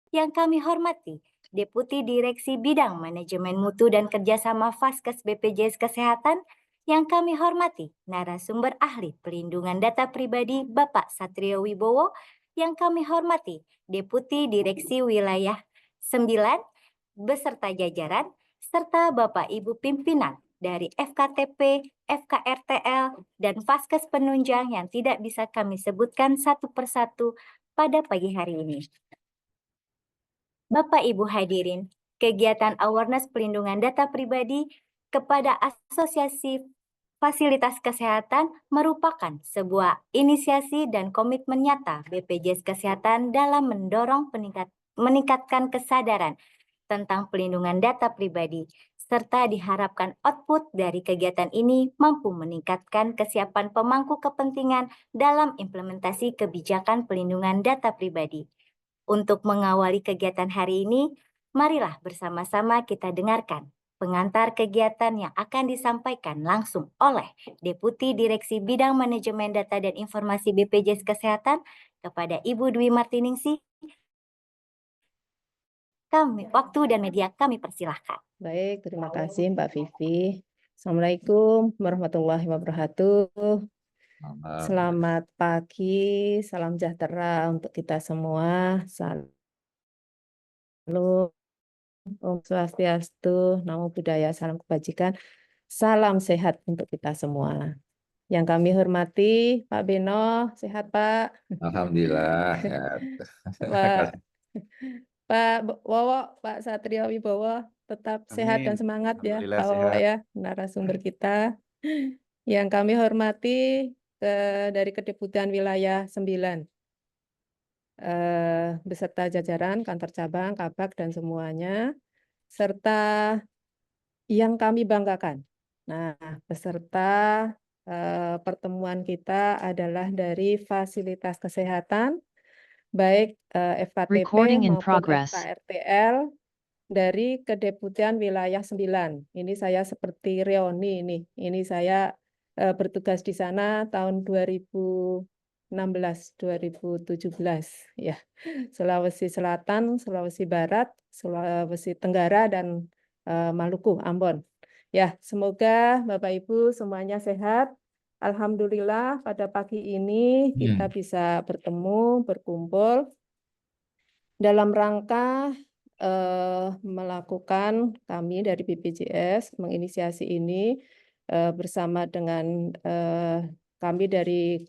Yang kami hormati Deputi Direksi Bidang Manajemen Mutu dan Kerjasama Faskes BPJS Kesehatan, yang kami hormati narasumber ahli pelindungan data pribadi Bapak Satrio Wibowo, yang kami hormati Deputi Direksi Wilayah 9 beserta jajaran, serta Bapak Ibu pimpinan dari FKTP, FKRTL, dan Faskes penunjang yang tidak bisa kami sebutkan satu persatu pada pagi hari ini. Bapak Ibu hadirin, kegiatan awareness pelindungan data pribadi kepada Asosiasi Fasilitas Kesehatan merupakan sebuah inisiasi dan komitmen nyata BPJS Kesehatan dalam mendorong meningkatkan kesadaran tentang pelindungan data pribadi, serta diharapkan output dari kegiatan ini mampu meningkatkan kesiapan pemangku kepentingan dalam implementasi kebijakan pelindungan data pribadi. Untuk mengawali kegiatan hari ini, marilah bersama-sama kita dengarkan pengantar kegiatan yang akan disampaikan langsung oleh Deputi Direksi Bidang Manajemen Data dan Informasi BPJS Kesehatan kepada Ibu Dwi Martiningsih. Waktu dan media kami persilahkan. Baik, terima kasih Mbak Vivi. Assalamualaikum warahmatullahi wabarakatuh. Selamat pagi, salam sejahtera untuk kita semua. Salam Om Swastiastu, Namo Buddhaya, salam kebajikan, salam sehat untuk kita semua. Yang kami hormati Pak Beno, sehat Pak? Alhamdulillah. Pak Wowo, Pak Satrio Wibowo, tetap sehat dan Amin. semangat ya Alhamdulillah Pak Wowo sehat. ya, narasumber kita. Yang kami hormati dari Kedeputian Wilayah 9, beserta jajaran kantor cabang, kabak, dan semuanya, serta yang kami banggakan. Nah, peserta pertemuan kita adalah dari fasilitas kesehatan, baik FKTP Recording in maupun progress. FKRTL dari Kedeputian Wilayah 9. Ini saya seperti reoni ini saya bertugas di sana tahun 2016-2017 ya. Sulawesi Selatan, Sulawesi Barat, Sulawesi Tenggara, dan Maluku, Ambon. Ya, semoga Bapak Ibu semuanya sehat. Alhamdulillah pada pagi ini kita bisa bertemu, berkumpul dalam rangka melakukan, kami dari BPJS menginisiasi ini bersama dengan kami dari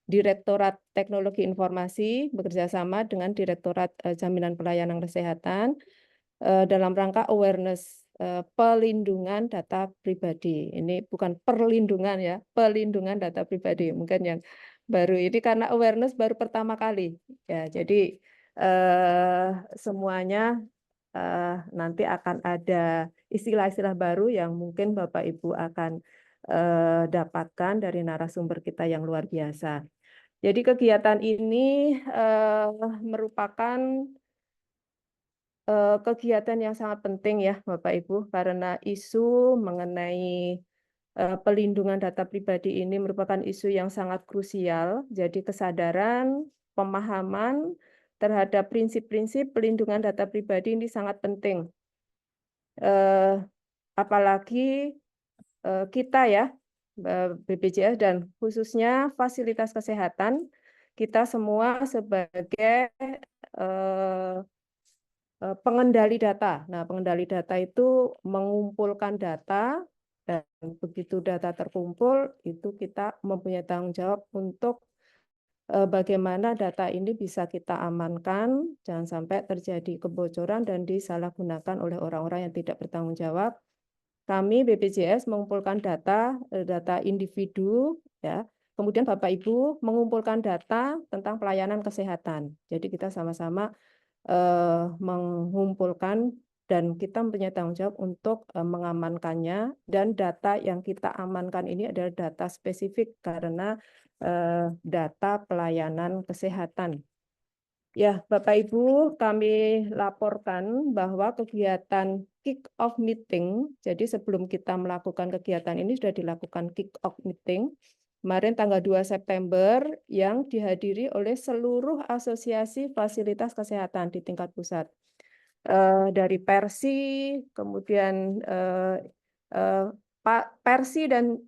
Direktorat Teknologi Informasi bekerjasama dengan Direktorat Jaminan Pelayanan Kesehatan dalam rangka awareness pelindungan data pribadi. Ini bukan perlindungan ya, pelindungan data pribadi. Mungkin yang baru ini karena awareness baru pertama kali. Ya, jadi semuanya nanti akan ada istilah-istilah baru yang mungkin Bapak Ibu akan dapatkan dari narasumber kita yang luar biasa. Jadi kegiatan ini merupakan kegiatan yang sangat penting ya Bapak Ibu, karena isu mengenai pelindungan data pribadi ini merupakan isu yang sangat krusial. Jadi kesadaran, pemahaman terhadap prinsip-prinsip pelindungan data pribadi ini sangat penting. Apalagi kita ya, BPJS dan khususnya fasilitas kesehatan, kita semua sebagai pengendali data. Nah, pengendali data itu mengumpulkan data, dan begitu data terkumpul, itu kita mempunyai tanggung jawab untuk bagaimana data ini bisa kita amankan, jangan sampai terjadi kebocoran dan disalahgunakan oleh orang-orang yang tidak bertanggung jawab. Kami BPJS mengumpulkan data individu, ya. Kemudian Bapak Ibu mengumpulkan data tentang pelayanan kesehatan. Jadi kita sama-sama mengumpulkan dan kita mempunyai tanggung jawab untuk mengamankannya, dan data yang kita amankan ini adalah data spesifik karena data pelayanan kesehatan. Ya, Bapak Ibu, kami laporkan bahwa kegiatan kick-off meeting, jadi sebelum kita melakukan kegiatan ini sudah dilakukan kick-off meeting kemarin tanggal 2 September yang dihadiri oleh seluruh asosiasi fasilitas kesehatan di tingkat pusat. Dari Persi, kemudian Persi dan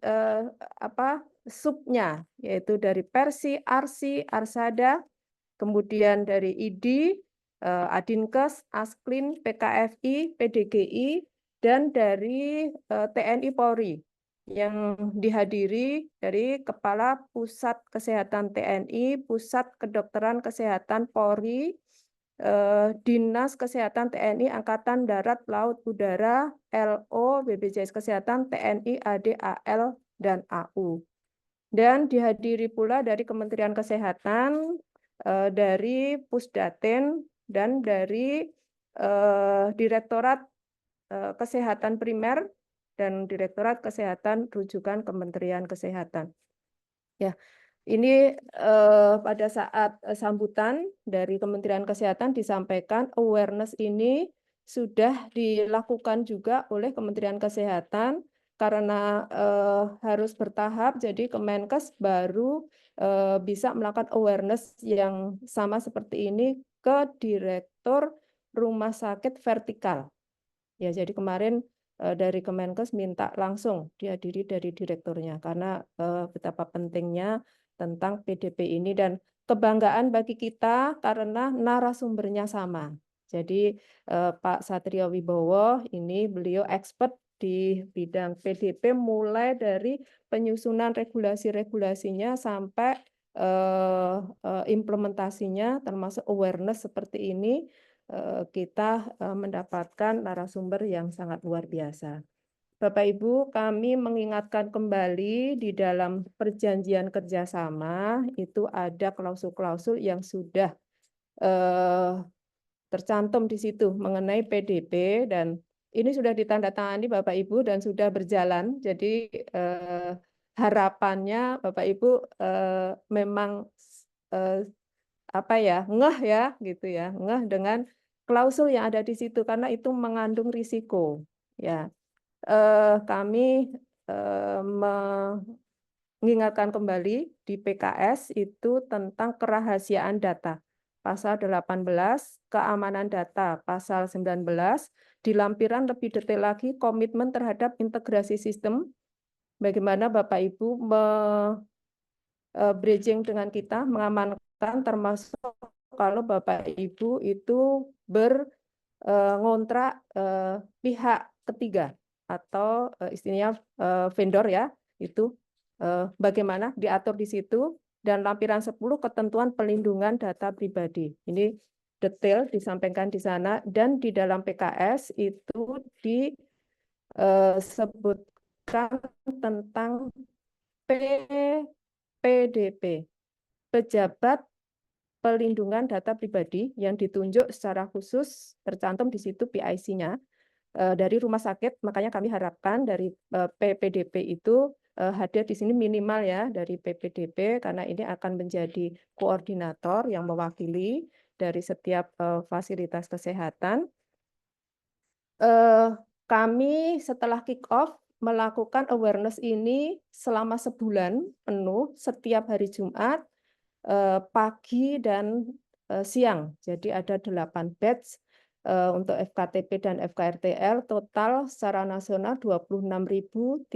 subnya, yaitu dari Persi, Arsi, Arsada, kemudian dari ID, Adinkes, Asklin, PKFI, PDGI, dan dari TNI Polri yang dihadiri dari Kepala Pusat Kesehatan TNI, Pusat Kedokteran Kesehatan Polri, Dinas Kesehatan TNI, Angkatan Darat, Laut, Udara, LO, BPJS Kesehatan, TNI, AD, AL, dan AU. Dan dihadiri pula dari Kementerian Kesehatan, dari Pusdaten, dan dari Direktorat Kesehatan Primer dan Direktorat Kesehatan Rujukan Kementerian Kesehatan. Ya, ini pada saat sambutan dari Kementerian Kesehatan disampaikan awareness ini sudah dilakukan juga oleh Kementerian Kesehatan karena harus bertahap, jadi Kemenkes baru bisa melakukan awareness yang sama seperti ini ke Direktur Rumah Sakit Vertikal. Ya, jadi kemarin dari Kemenkes minta langsung dihadiri dari direkturnya karena betapa pentingnya tentang PDP ini dan kebanggaan bagi kita karena narasumbernya sama. Jadi Pak Satrio Wibowo ini beliau expert di bidang PDP mulai dari penyusunan regulasi-regulasinya sampai implementasinya termasuk awareness seperti ini. Kita mendapatkan narasumber yang sangat luar biasa. Bapak Ibu, kami mengingatkan kembali di dalam perjanjian kerjasama itu ada klausul-klausul yang sudah tercantum di situ mengenai PDP dan ini sudah ditandatangani Bapak Ibu dan sudah berjalan. Jadi harapannya Bapak Ibu memang ngeh ya gitu ya, ngeh dengan klausul yang ada di situ karena itu mengandung risiko. Ya, kami mengingatkan kembali di PKS itu tentang kerahasiaan data. Pasal 18, keamanan data, pasal 19, di lampiran lebih detail lagi komitmen terhadap integrasi sistem, bagaimana Bapak Ibu bridging dengan kita, mengamankan termasuk kalau Bapak Ibu itu ngontrak pihak ketiga atau istilahnya vendor ya, itu bagaimana diatur di situ dan lampiran 10 ketentuan pelindungan data pribadi. Ini detail disampaikan di sana dan di dalam PKS itu disebutkan tentang PDP, pejabat pelindungan data pribadi yang ditunjuk secara khusus tercantum di situ PIC-nya dari rumah sakit. Makanya kami harapkan dari PPDP itu hadir di sini minimal ya dari PPDP karena ini akan menjadi koordinator yang mewakili dari setiap fasilitas kesehatan. Kami setelah kick off melakukan awareness ini selama sebulan penuh setiap hari Jumat pagi dan siang. Jadi ada 8 batch untuk FKTP dan FKRTL, total secara nasional 26.383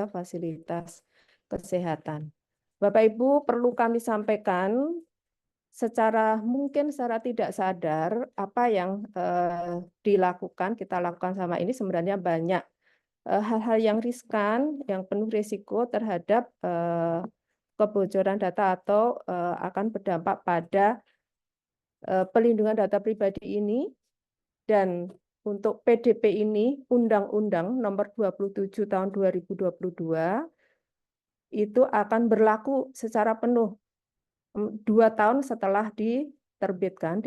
fasilitas kesehatan. Bapak Ibu, perlu kami sampaikan mungkin secara tidak sadar apa yang kita lakukan sama ini sebenarnya banyak hal-hal yang riskan, yang penuh risiko terhadap kebocoran data atau akan berdampak pada pelindungan data pribadi ini. Dan untuk PDP ini, Undang-Undang Nomor 27 Tahun 2022 itu akan berlaku secara penuh 2 tahun setelah diterbitkan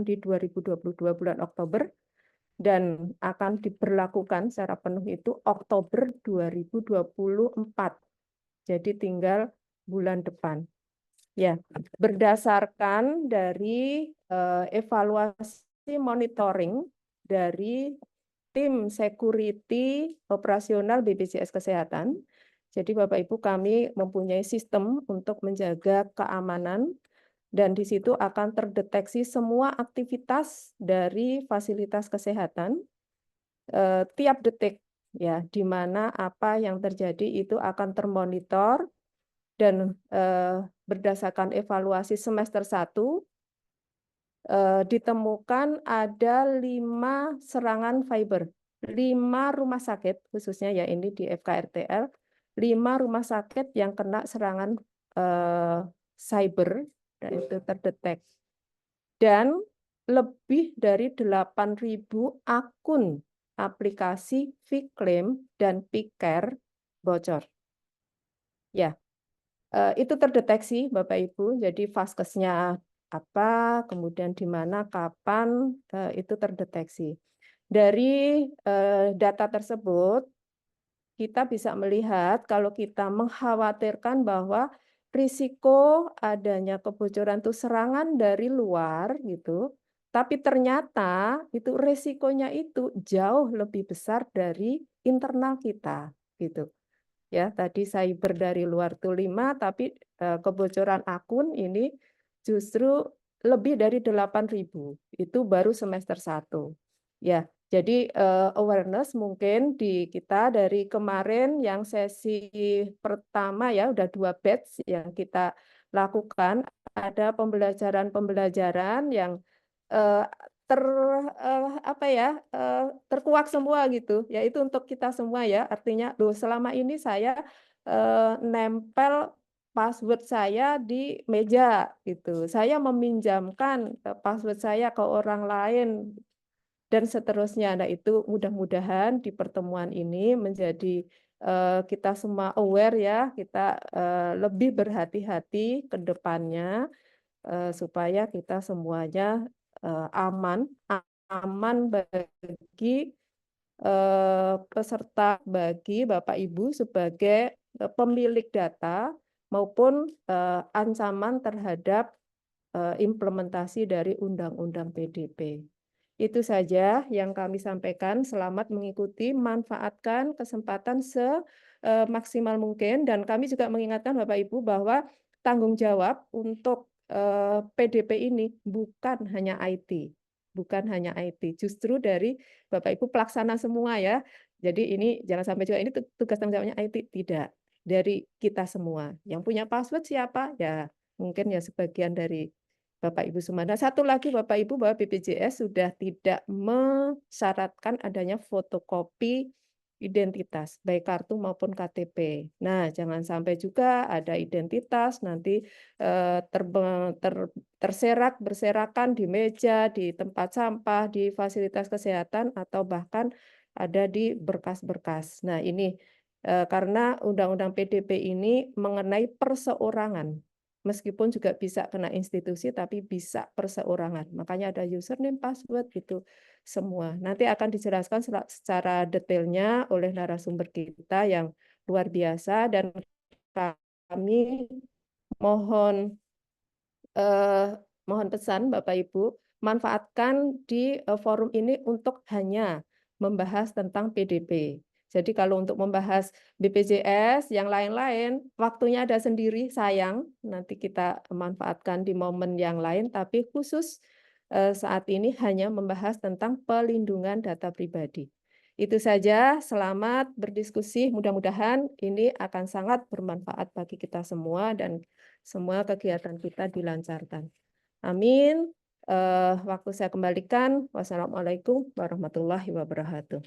di 2022 bulan Oktober dan akan diberlakukan secara penuh itu Oktober 2024. Jadi tinggal bulan depan. Ya, berdasarkan dari evaluasi monitoring dari tim security operasional BPJS Kesehatan, Jadi Bapak Ibu kami mempunyai sistem untuk menjaga keamanan dan di situ akan terdeteksi semua aktivitas dari fasilitas kesehatan tiap detik ya, di mana apa yang terjadi itu akan termonitor dan berdasarkan evaluasi semester 1 ditemukan ada 5 serangan cyber, 5 rumah sakit khususnya ya ini di FKRTL, 5 rumah sakit yang kena serangan cyber dan itu terdetek. Dan lebih dari 8.000 akun aplikasi Vclaim dan Picare bocor. Ya, itu terdeteksi Bapak Ibu, jadi vaskesnya apa, kemudian di mana, kapan, itu terdeteksi. Dari, data tersebut, kita bisa melihat kalau kita mengkhawatirkan bahwa risiko adanya kebocoran itu serangan dari luar gitu, tapi ternyata itu risikonya itu jauh lebih besar dari internal kita, gitu. Ya, tadi cyber dari luar tuh 5, tapi, kebocoran akun ini justru lebih dari 8.000, itu baru semester 1. Ya, jadi, awareness mungkin di kita dari kemarin yang sesi pertama ya, udah 2 batch yang kita lakukan, ada pembelajaran-pembelajaran yang, eee, apa ya, terkuak semua gitu, ya itu untuk kita semua ya, artinya, loh selama ini saya, nempel password saya di meja gitu, saya meminjamkan, password saya ke orang lain dan seterusnya. Nah itu mudah-mudahan di pertemuan ini menjadi, kita semua aware ya, kita, lebih berhati-hati ke depannya, supaya kita semuanya, aman aman bagi, peserta, bagi Bapak Ibu sebagai, pemilik data maupun, ancaman terhadap, implementasi dari Undang-Undang PDP. Itu saja yang kami sampaikan. Selamat mengikuti, manfaatkan kesempatan semaksimal mungkin dan kami juga mengingatkan Bapak Ibu bahwa tanggung jawab untuk, PDP ini bukan hanya IT, bukan hanya IT, justru dari Bapak Ibu pelaksana semua ya. Jadi ini jangan sampai juga ini tugas tanggung jawabnya IT, tidak. Dari kita semua. Yang punya password siapa? Ya mungkin ya sebagian dari Bapak Ibu semua. Nah, satu lagi Bapak Ibu bahwa BPJS sudah tidak mensyaratkan adanya fotokopi identitas, baik kartu maupun KTP. Nah, jangan sampai juga ada identitas nanti terserak, berserakan di meja, di tempat sampah, di fasilitas kesehatan, atau bahkan ada di berkas-berkas. Nah, ini karena Undang-Undang PDP ini mengenai perseorangan. Meskipun juga bisa kena institusi, tapi bisa perseorangan. Makanya ada username, password, gitu semua. Nanti akan dijelaskan secara detailnya oleh narasumber kita yang luar biasa dan kami mohon mohon pesan Bapak Ibu, manfaatkan di forum ini untuk hanya membahas tentang PDP. Jadi kalau untuk membahas BPJS, yang lain-lain, waktunya ada sendiri, sayang. Nanti kita manfaatkan di momen yang lain, tapi khusus saat ini hanya membahas tentang pelindungan data pribadi. Itu saja, selamat berdiskusi. Mudah-mudahan ini akan sangat bermanfaat bagi kita semua dan semua kegiatan kita dilancarkan. Amin. Waktu saya kembalikan. Wassalamualaikum warahmatullahi wabarakatuh.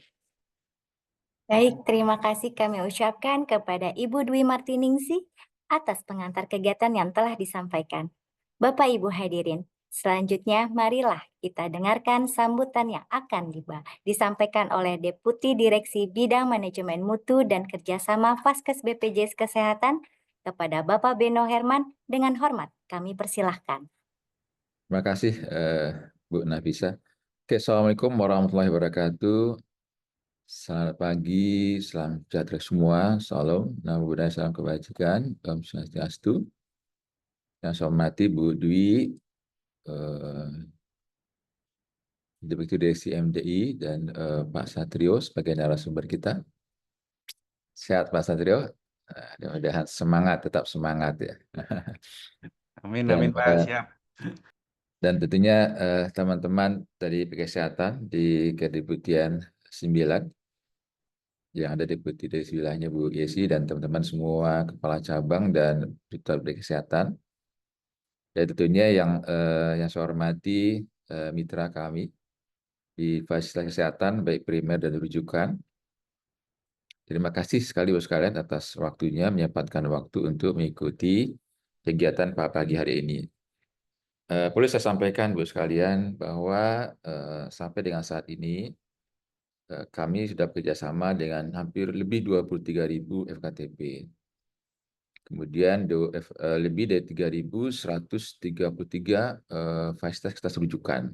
Baik, terima kasih kami ucapkan kepada Ibu Dwi Martiningsih atas pengantar kegiatan yang telah disampaikan. Bapak Ibu hadirin, selanjutnya marilah kita dengarkan sambutan yang akan disampaikan oleh Deputi Direksi Bidang Manajemen Mutu dan Kerjasama Vaskes BPJS Kesehatan kepada Bapak Beno Herman. Dengan hormat, kami persilahkan. Terima kasih Bu Nafisa. Oke, Assalamualaikum warahmatullahi wabarakatuh. Selamat pagi, salam sejahtera semua, salam, namo buddhaya, salam kebajikan, Om Swastiastu. Yang saya hormati Bu Dwi, Direktur Direksi MDI, dan Pak Satrio sebagai narasumber kita. Sehat Pak Satrio? Mudah-mudahan semangat, tetap semangat ya. Amin, Dan, amin Pak, siap. dan tentunya teman-teman dari kesehatan di Kedeputian 9 yang ada deputi dari wilayahnya Bu Yesi dan teman-teman semua kepala cabang dan duta dari kesehatan. Dan tentunya yang saya hormati mitra kami di fasilitas kesehatan baik primer dan rujukan. Terima kasih sekali Bapak sekalian atas waktunya menyempatkan waktu untuk mengikuti kegiatan pagi hari ini. Perlu saya sampaikan Bu sekalian bahwa sampai dengan saat ini kami sudah bekerjasama dengan hampir lebih 23.000 FKTP. Kemudian lebih dari 3.133 fasilitas rujukan.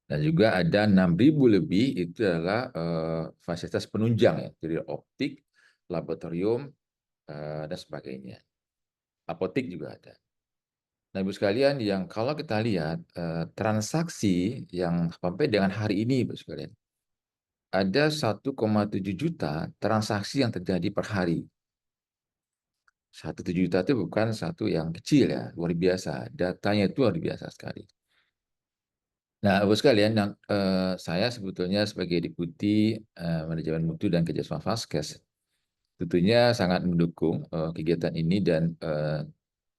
Dan juga ada 6.000 lebih itu adalah fasilitas penunjang ya, jadi optik, laboratorium, dan sebagainya. Apotek juga ada. Nah, Ibu sekalian, yang kalau kita lihat transaksi yang sampai dengan hari ini, Ibu sekalian, ada 1,7 juta transaksi yang terjadi per hari. 1,7 juta itu bukan satu yang kecil ya, luar biasa. Datanya itu luar biasa sekali. Nah, Ibu sekalian, saya sebetulnya sebagai Deputi Manajemen Mutu dan Kerjasama Faskes, tentunya sangat mendukung kegiatan ini dan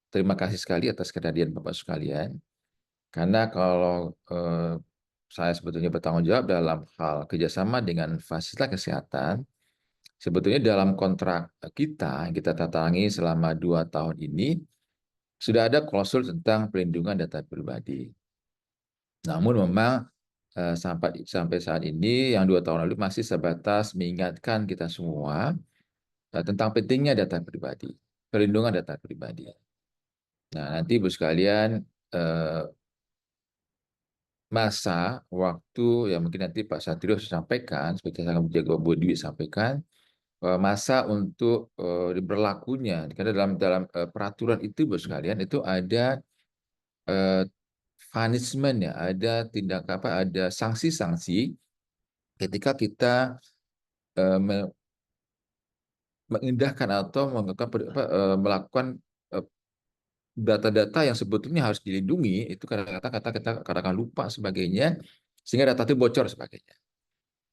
terima kasih sekali atas kehadiran Bapak sekalian. Karena kalau saya sebetulnya bertanggung jawab dalam hal kerjasama dengan fasilitas kesehatan, sebetulnya dalam kontrak kita yang kita tatangani selama 2 tahun ini, sudah ada klausul tentang perlindungan data pribadi. Namun memang sampai saat ini, yang 2 tahun lalu masih sebatas mengingatkan kita semua tentang pentingnya data pribadi, perlindungan data pribadi. Nah, nanti Ibu sekalian, masa waktu yang mungkin nanti Pak Satrio sampaikan, seperti yang menjaga Bu Dwi sampaikan, masa untuk berlakunya, karena dalam peraturan itu Ibu sekalian itu ada punishment ya, ada ada sanksi-sanksi ketika kita mengindahkan atau melakukan data-data yang sebetulnya harus dilindungi, itu kadang-kadang kita kadang lupa sebagainya, sehingga data itu bocor sebagainya.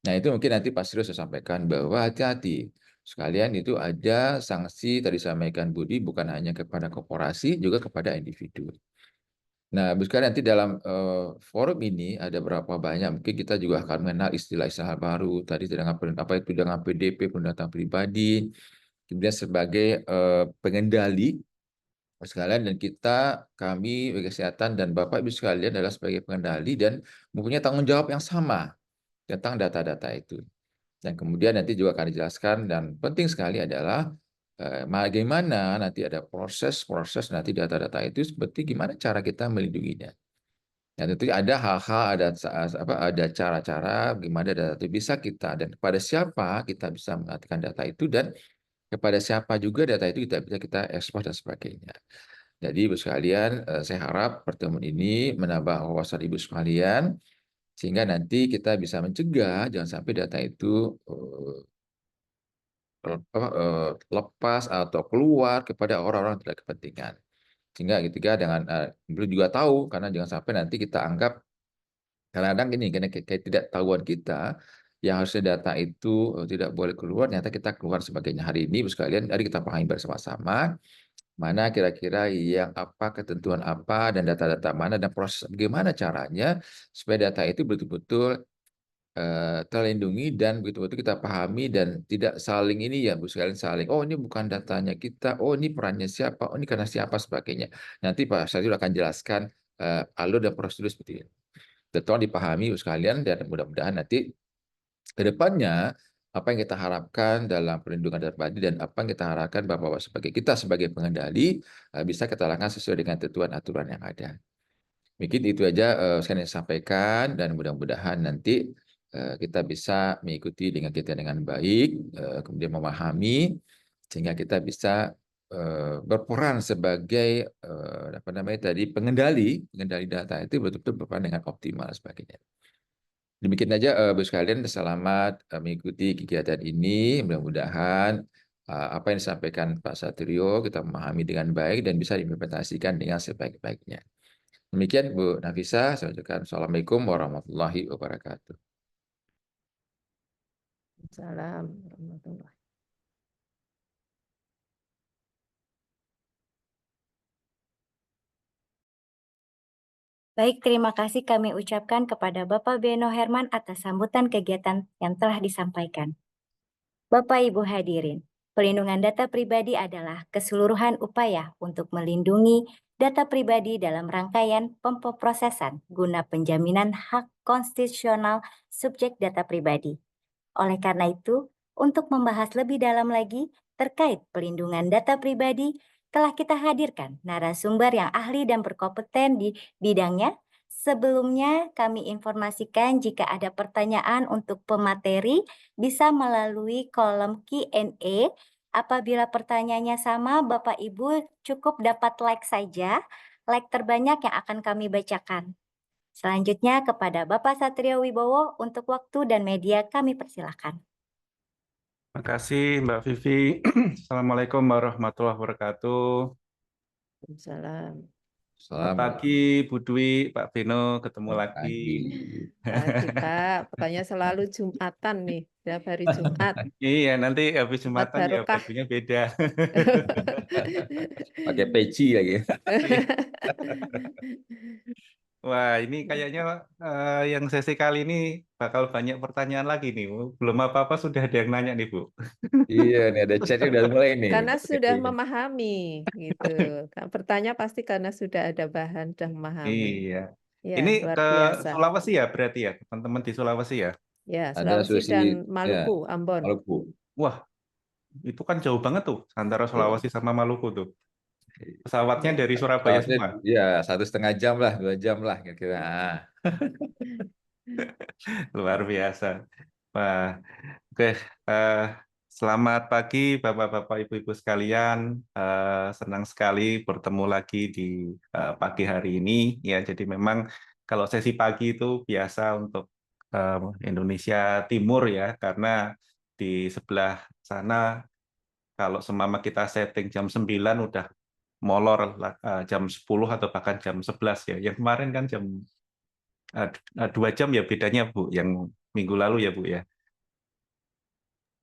Nah, itu mungkin nanti Pak Sri saya sampaikan bahwa hati-hati. Sekalian itu ada sanksi, tadi saya sampaikan Budi, bukan hanya kepada korporasi, juga kepada individu. Nah, Bu sekalian, nanti dalam forum ini ada berapa banyak, mungkin kita juga akan mengenal istilah-istilah baru, tadi apa itu dengan PDP, pendatang pribadi, kemudian sebagai pengendali sekalian, dan kami kesehatan dan Bapak Ibu sekalian adalah sebagai pengendali dan mempunyai tanggung jawab yang sama tentang data-data itu. Dan kemudian nanti juga akan dijelaskan, dan penting sekali adalah bagaimana nanti ada proses nanti data-data itu seperti gimana cara kita melindunginya. Dan tentu ada hal-hal, ada cara-cara gimana data itu bisa kita, dan kepada siapa kita bisa mengartikan data itu, dan kepada siapa juga data itu bisa kita ekspor dan sebagainya. Jadi Ibu sekalian, saya harap pertemuan ini menambah wawasan Ibu sekalian, sehingga nanti kita bisa mencegah jangan sampai data itu lepas atau keluar kepada orang-orang tidak kepentingan. Sehingga ketika dengan perlu juga tahu, karena jangan sampai nanti kita anggap kadang-kadang gini, karena kayak tidak tahuan kita yang harusnya data itu tidak boleh keluar, ternyata kita keluar sebagainya. Hari ini, Ibu sekalian, mari kita pahami bersama-sama mana kira-kira yang apa, ketentuan apa, dan data-data mana, dan proses bagaimana caranya supaya data itu betul-betul terlindungi dan betul-betul kita pahami dan tidak saling ini ya Bu sekalian, saling oh ini bukan datanya kita, oh ini perannya siapa, oh ini karena siapa sebagainya. Nanti Pak Syaril akan jelaskan alur dan prosedur seperti ini. Tolong dipahami Bu sekalian, dan mudah-mudahan nanti ke depannya apa yang kita harapkan dalam perlindungan data pribadi dan apa yang kita harapkan bahwa sebagai pengendali bisa kita lakukan sesuai dengan ketentuan aturan yang ada. Mungkin itu aja saya ingin sampaikan, dan mudah-mudahan nanti kita bisa mengikuti kita dengan baik, kemudian memahami, sehingga kita bisa berperan sebagai pengendali data itu betul-betul berperan dengan optimal sebagainya. Demikian saja Bu sekalian, selamat mengikuti kegiatan ini. Mudah-mudahan apa yang disampaikan Pak Satrio, kita memahami dengan baik dan bisa diimplementasikan dengan sebaik-baiknya. Demikian Bu Nafisa, saya ucapkan Assalamualaikum warahmatullahi wabarakatuh. Salam warahmatullahi. Baik, terima kasih kami ucapkan kepada Bapak Beno Herman atas sambutan kegiatan yang telah disampaikan. Bapak Ibu hadirin, pelindungan data pribadi adalah keseluruhan upaya untuk melindungi data pribadi dalam rangkaian pemrosesan guna penjaminan hak konstitusional subjek data pribadi. Oleh karena itu, untuk membahas lebih dalam lagi terkait pelindungan data pribadi, telah kita hadirkan narasumber yang ahli dan berkompeten di bidangnya. Sebelumnya, kami informasikan jika ada pertanyaan untuk pemateri bisa melalui kolom Q&A. Apabila pertanyaannya sama, Bapak Ibu cukup dapat like saja, like terbanyak yang akan kami bacakan. Selanjutnya kepada Bapak Satrio Wibowo untuk waktu dan media kami persilakan. Terima kasih Mbak Vivi. Assalamualaikum warahmatullahi wabarakatuh. Salam. Selamat Selamat pagi Bu Dwi, Pak Beno, ketemu lagi. Pagi Pak, pokoknya selalu Jumatan nih, setiap hari Jumat. Iya, nanti habis Jumat Jumatan ya barokah. bajunya beda. pakai peci lagi. Wah, ini kayaknya yang sesi kali ini bakal banyak pertanyaan lagi nih. Belum apa-apa sudah ada yang nanya nih Bu. Iya, nih ada chatnya udah mulai nih. Karena sudah memahami, gitu. Bertanya pasti karena sudah ada bahan, sudah memahami. Iya. Ya, Ini luar ke biasa. Sulawesi ya berarti ya, teman-teman di Sulawesi ya? Ya, Ada Sulawesi Sulawesi, dan ya, Maluku, Ambon. Maluku. Wah, itu kan jauh banget tuh antara Sulawesi sama Maluku tuh. Pesawatnya Ya. dari Surabaya Pesawatnya semua. ya 1,5 jam lah, 2 jam lah kira-kira. Luar biasa. Wah, oke. eh, Selamat pagi Bapak-bapak, Ibu-ibu sekalian. Senang sekali bertemu lagi di pagi hari ini. Ya, jadi memang kalau sesi pagi itu biasa untuk eh, Indonesia Timur ya, karena di sebelah sana kalau semama kita setting jam 9 udah molor jam 10 atau bahkan jam 11 ya. Yang kemarin kan jam 2 jam ya bedanya Bu, yang minggu lalu ya Bu ya.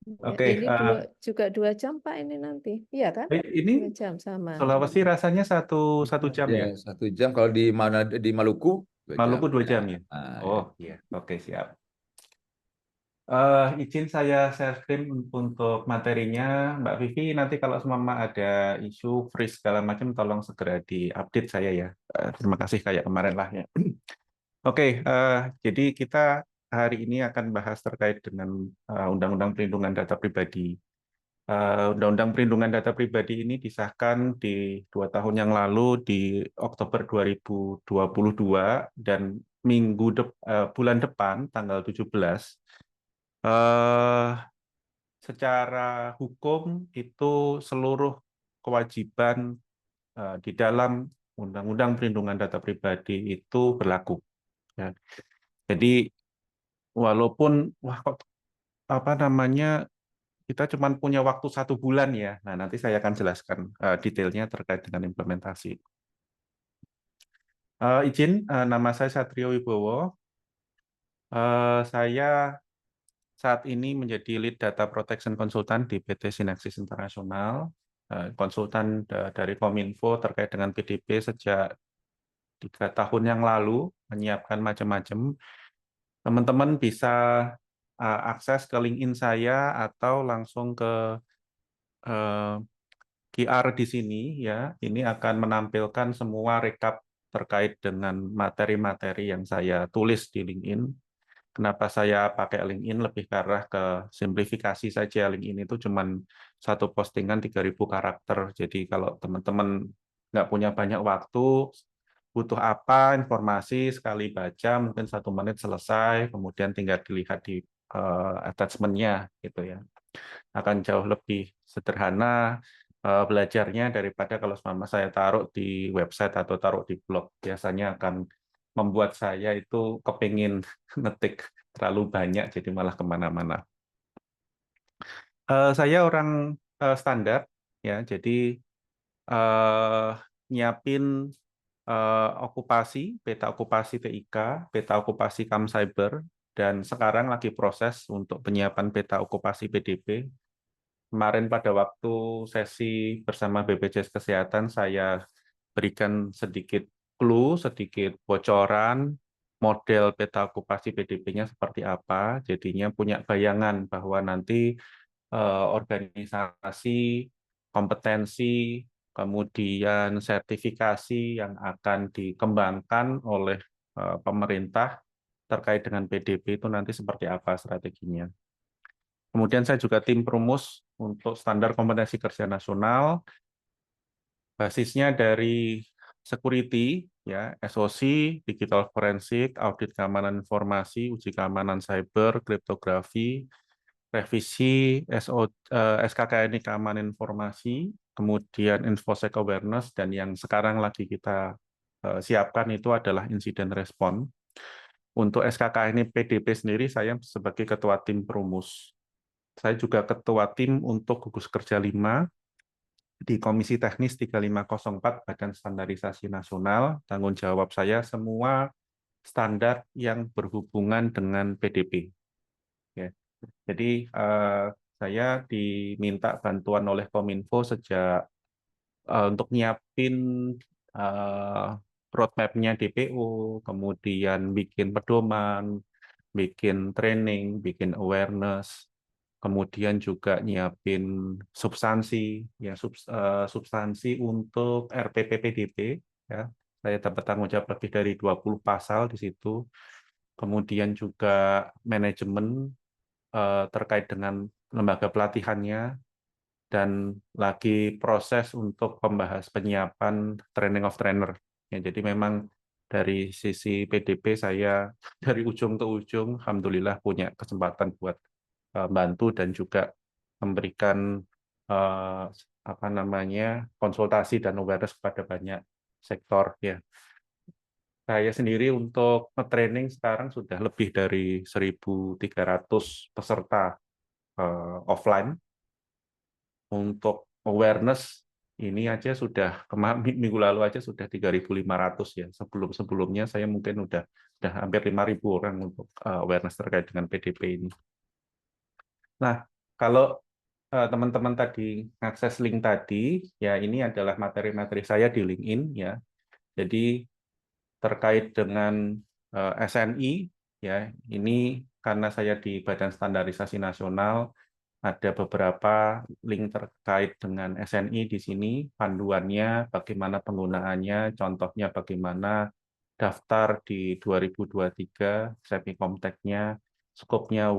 Ya, Oke, ini juga 2 jam Pak ini nanti, iya kan? ini 2 jam sama. Sulawesi rasanya satu jam Ya, ya. 1 jam. Kalau di mana di Maluku 2 jam. Maluku 2 jam ya. Ya. Oh iya, oke siap. Izin saya share screen untuk materinya, Mbak Vivi. Nanti kalau semama ada isu freeze segala macam, tolong segera diupdate saya ya. Terima kasih kayak kemarin lah ya. Oke, jadi kita hari ini akan bahas terkait dengan Undang-Undang Perlindungan Data Pribadi. Undang-Undang Perlindungan Data Pribadi ini disahkan di 2 tahun yang lalu di Oktober 2022 dan bulan depan tanggal 17 secara hukum itu seluruh kewajiban di dalam Undang-Undang Perlindungan Data Pribadi itu berlaku. Ya. Jadi walaupun wah kok apa namanya kita cuma punya waktu 1 bulan ya. Nah nanti saya akan jelaskan detailnya terkait dengan implementasi. Izin, nama saya Satrio Wibowo. Saya saat ini menjadi Lead Data Protection Consultant di PT Sinexis International, konsultan dari Kominfo terkait dengan PDP sejak 3 tahun yang lalu, menyiapkan macam-macam. Teman-teman bisa akses ke LinkedIn saya atau langsung ke QR di sini ya. Ini akan menampilkan semua rekap terkait dengan materi-materi yang saya tulis di LinkedIn. Kenapa saya pakai LinkedIn lebih ke arah ke simplifikasi saja. LinkedIn itu cuma satu postingan 3.000 karakter. Jadi kalau teman-teman nggak punya banyak waktu, butuh apa informasi sekali baca mungkin 1 menit selesai, kemudian tinggal dilihat di attachment-nya gitu ya. Akan jauh lebih sederhana belajarnya daripada kalau selama saya taruh di website atau taruh di blog. Biasanya akan membuat saya itu kepingin ngetik terlalu banyak, jadi malah kemana-mana. Saya orang standar ya. Jadi nyiapin okupasi, peta okupasi TIK, peta okupasi Kamcyber, dan sekarang lagi proses untuk penyiapan peta okupasi PDP. Kemarin pada waktu sesi bersama BPJS Kesehatan, saya berikan sedikit clue, sedikit bocoran model peta okupasi PDP-nya seperti apa. Jadinya punya bayangan bahwa nanti organisasi, kompetensi, kemudian sertifikasi yang akan dikembangkan oleh pemerintah terkait dengan PDP itu nanti seperti apa strateginya. Kemudian saya juga tim perumus untuk standar kompetensi kerja nasional, basisnya dari security, ya, SOC, digital forensik, audit keamanan informasi, uji keamanan cyber, kriptografi, revisi SKKNI keamanan informasi, kemudian InfoSec awareness, dan yang sekarang lagi kita siapkan itu adalah incident response. Untuk SKKNI PDP sendiri, saya sebagai ketua tim perumus. Saya juga ketua tim untuk gugus kerja 5 di Komisi Teknis 3504 Badan Standarisasi Nasional. Tanggung jawab saya semua standar yang berhubungan dengan PDP. Ya. Jadi saya diminta bantuan oleh Kominfo sejak untuk nyiapin roadmap-nya DPO, kemudian bikin pedoman, bikin training, bikin awareness, kemudian juga nyiapin substansi, ya substansi untuk RPP PDP, ya. Saya dapat tanggung jawab lebih dari 20 pasal di situ. Kemudian juga manajemen terkait dengan lembaga pelatihannya, dan lagi proses untuk pembahas penyiapan training of trainer. Ya, jadi memang dari sisi PDP saya dari ujung ke ujung, alhamdulillah punya kesempatan buat bantu dan juga memberikan apa namanya konsultasi dan awareness kepada banyak sektor. Ya, saya sendiri untuk training sekarang sudah lebih dari 1.300 peserta offline. Untuk awareness ini aja sudah minggu lalu aja sudah 3.500 ya. Sebelumnya saya mungkin udah hampir 5.000 orang untuk awareness terkait dengan PDP ini. Nah, kalau teman-teman tadi akses link tadi, ya ini adalah materi-materi saya di LinkedIn ya. Jadi terkait dengan SNI ya, ini karena saya di Badan Standarisasi Nasional, ada beberapa link terkait dengan SNI di sini, panduannya, bagaimana penggunaannya, contohnya bagaimana daftar di 2023, Semi-Komtek-nya, skopnya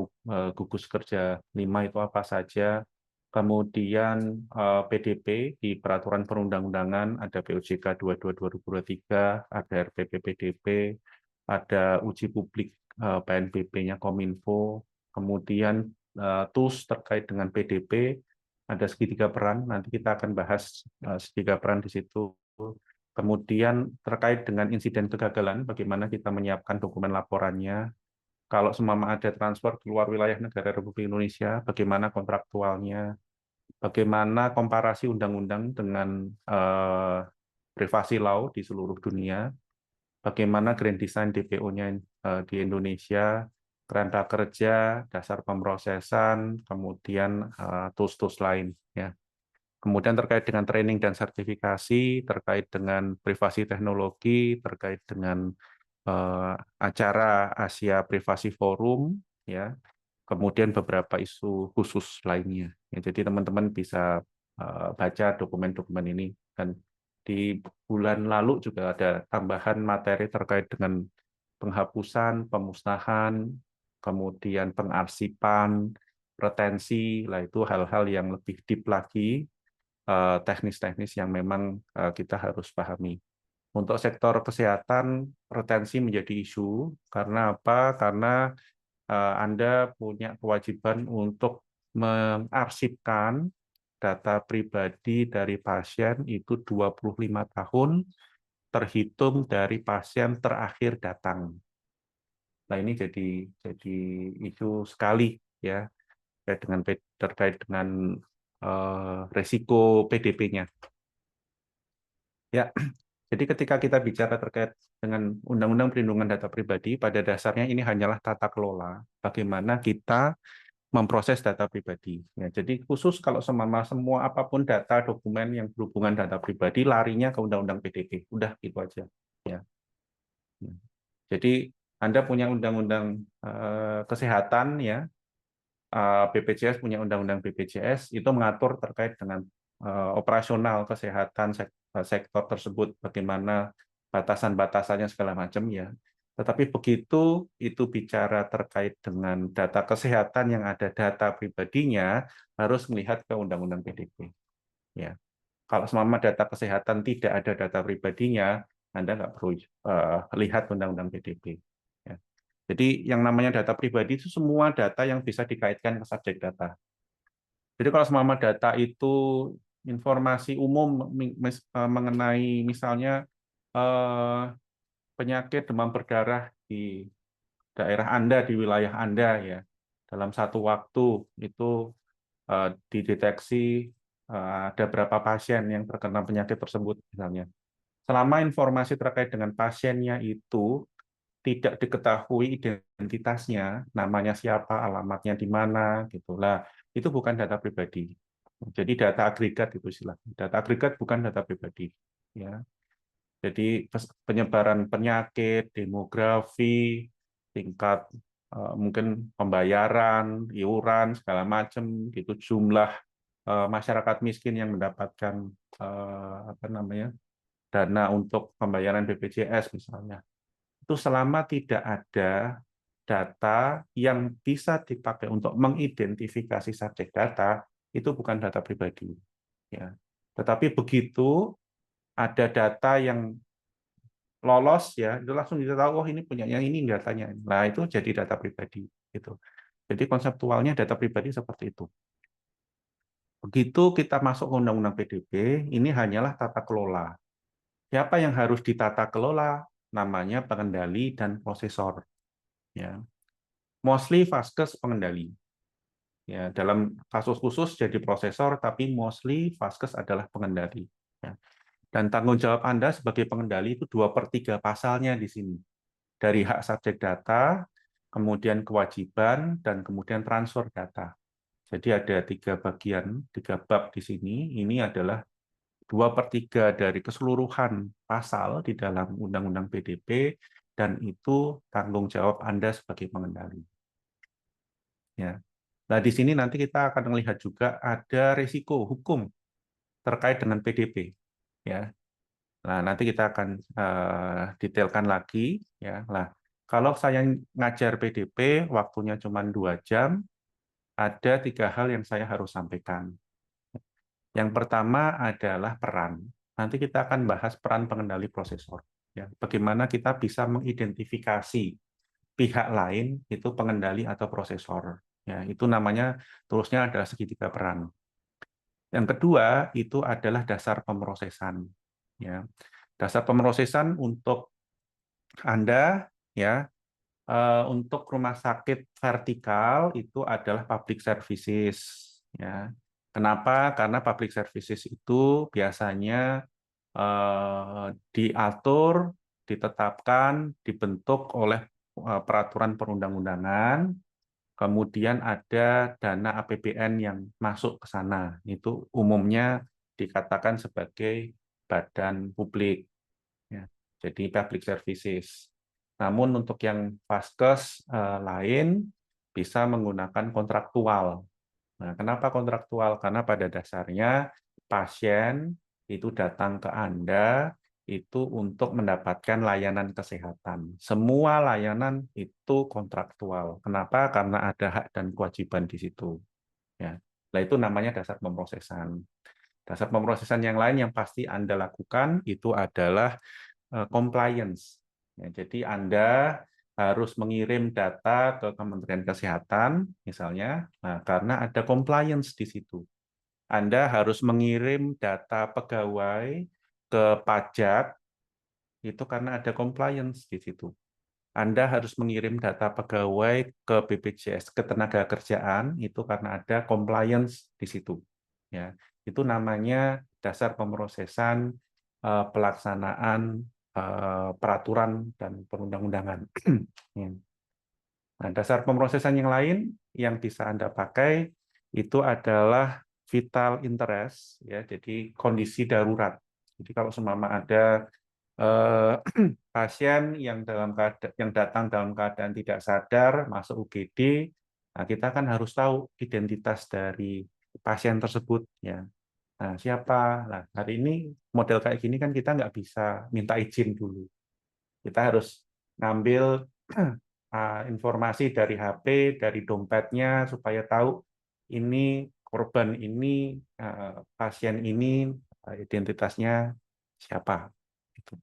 gugus kerja 5 itu apa saja, kemudian PDP di peraturan perundang-undangan, ada POJK 22 2023, ada RPP PDP, ada uji publik PNBP-nya Kominfo, kemudian tools terkait dengan PDP, ada segitiga peran, nanti kita akan bahas segitiga peran di situ. Kemudian terkait dengan insiden kegagalan, bagaimana kita menyiapkan dokumen laporannya. Kalau seumpama ada transfer keluar wilayah negara Republik Indonesia, bagaimana kontraktualnya, bagaimana komparasi undang-undang dengan privasi law di seluruh dunia, bagaimana grand design DPO-nya di Indonesia, kerangka kerja, dasar pemrosesan, kemudian tools-tools lain. Ya. Kemudian terkait dengan training dan sertifikasi, terkait dengan privasi teknologi, terkait dengan acara Asia Privasi Forum, ya. Kemudian beberapa isu khusus lainnya. Ya, jadi teman-teman bisa baca dokumen-dokumen ini. Dan di bulan lalu juga ada tambahan materi terkait dengan penghapusan, pemusnahan, kemudian pengarsipan, retensi, lah itu hal-hal yang lebih deep lagi, teknis-teknis yang memang kita harus pahami. Untuk sektor kesehatan, retensi menjadi isu. Karena apa? Karena Anda punya kewajiban untuk mengarsipkan data pribadi dari pasien itu 25 tahun terhitung dari pasien terakhir datang. Nah, ini jadi isu sekali ya terkait dengan resiko PDP-nya. Ya, jadi ketika kita bicara terkait dengan Undang-Undang Perlindungan Data Pribadi, pada dasarnya ini hanyalah tata kelola bagaimana kita memproses data pribadi. Ya, jadi khusus kalau semua apapun data dokumen yang berhubungan data pribadi larinya ke Undang-Undang PDP, udah gitu aja. Ya. Jadi Anda punya Undang-Undang Kesehatan, ya, BPJS punya Undang-Undang BPJS itu mengatur terkait dengan operasional kesehatan sektor tersebut, bagaimana batasan-batasannya segala macam, ya. Tetapi begitu itu bicara terkait dengan data kesehatan yang ada data pribadinya, harus melihat ke Undang-Undang PDP. Ya. Kalau semua data kesehatan tidak ada data pribadinya, Anda nggak perlu lihat Undang-Undang PDP. Ya. Jadi yang namanya data pribadi itu semua data yang bisa dikaitkan ke subjek data. Jadi kalau semua data itu informasi umum mengenai misalnya penyakit demam berdarah di daerah Anda, di wilayah Anda, ya, dalam satu waktu itu dideteksi ada berapa pasien yang terkena penyakit tersebut misalnya. Selama informasi terkait dengan pasiennya itu tidak diketahui identitasnya, namanya siapa, alamatnya di mana, gitulah, itu bukan data pribadi. Jadi data agregat itu istilahnya. Data agregat bukan data pribadi. Ya. Jadi penyebaran penyakit, demografi, tingkat mungkin pembayaran, iuran segala macam, gitu, jumlah masyarakat miskin yang mendapatkan apa namanya dana untuk pembayaran BPJS misalnya. Itu selama tidak ada data yang bisa dipakai untuk mengidentifikasi subjek data, itu bukan data pribadi. Ya. Tetapi begitu ada data yang lolos, ya, itu langsung kita tahu, oh ini punyanya ini datanya. Nah, itu jadi data pribadi. Gitu. Jadi konseptualnya data pribadi seperti itu. Begitu kita masuk ke Undang-Undang PDP, ini hanyalah tata kelola. Siapa yang harus ditata kelola? Namanya pengendali dan prosesor. Ya. Mostly Vaskes pengendali. Ya, dalam kasus khusus jadi prosesor, tapi mostly Vaskes adalah pengendali. Ya. Dan tanggung jawab Anda sebagai pengendali itu 2/3 pasalnya di sini. Dari hak subjek data, kemudian kewajiban, dan kemudian transfer data. Jadi ada 3 bagian, 3 bab di sini. Ini adalah 2/3 dari keseluruhan pasal di dalam Undang-Undang PDP, dan itu tanggung jawab Anda sebagai pengendali. Ya. Nah, di sini nanti kita akan melihat juga ada risiko hukum terkait dengan PDP. Ya. Nah, nanti kita akan detailkan lagi. Ya. Nah, kalau saya ngajar PDP, waktunya cuma 2 jam, ada 3 hal yang saya harus sampaikan. Yang pertama adalah peran. Nanti kita akan bahas peran pengendali prosesor. Ya, bagaimana kita bisa mengidentifikasi pihak lain itu pengendali atau prosesor. Ya, itu namanya tulisnya adalah segitiga peran. Yang kedua itu adalah dasar pemrosesan. Ya, dasar pemrosesan untuk Anda, ya, untuk rumah sakit vertikal itu adalah public services. Ya. Kenapa? Karena public services itu biasanya diatur, ditetapkan, dibentuk oleh peraturan perundang-undangan, kemudian ada dana APBN yang masuk ke sana. Itu umumnya dikatakan sebagai badan publik. Ya. Jadi public services. Namun untuk yang Vaskes lain bisa menggunakan kontraktual. Nah, kenapa kontraktual? Karena pada dasarnya pasien itu datang ke Anda itu untuk mendapatkan layanan kesehatan. Semua layanan itu kontraktual. Kenapa? Karena ada hak dan kewajiban di situ. Ya. Nah, itu namanya dasar pemrosesan. Dasar pemrosesan yang lain yang pasti Anda lakukan itu adalah compliance. Ya, jadi Anda harus mengirim data ke Kementerian Kesehatan, misalnya, nah, karena ada compliance di situ. Anda harus mengirim data pegawai ke pajak, itu karena ada compliance di situ. Anda harus mengirim data pegawai ke BPJS, ke tenaga kerjaan, itu karena ada compliance di situ. ya. Itu namanya dasar pemrosesan pelaksanaan peraturan dan perundang-undangan. Ya. Nah, dasar pemrosesan yang lain yang bisa Anda pakai itu adalah vital interest, ya, jadi kondisi darurat. Jadi kalau seumpama ada pasien yang datang dalam keadaan tidak sadar masuk UGD, nah kita kan harus tahu identitas dari pasien tersebut, ya. Nah, siapa? Nah, hari ini model kayak gini kan kita nggak bisa minta izin dulu. Kita harus ngambil informasi dari HP, dari dompetnya, supaya tahu ini korban ini, pasien ini, identitasnya siapa. Gitu.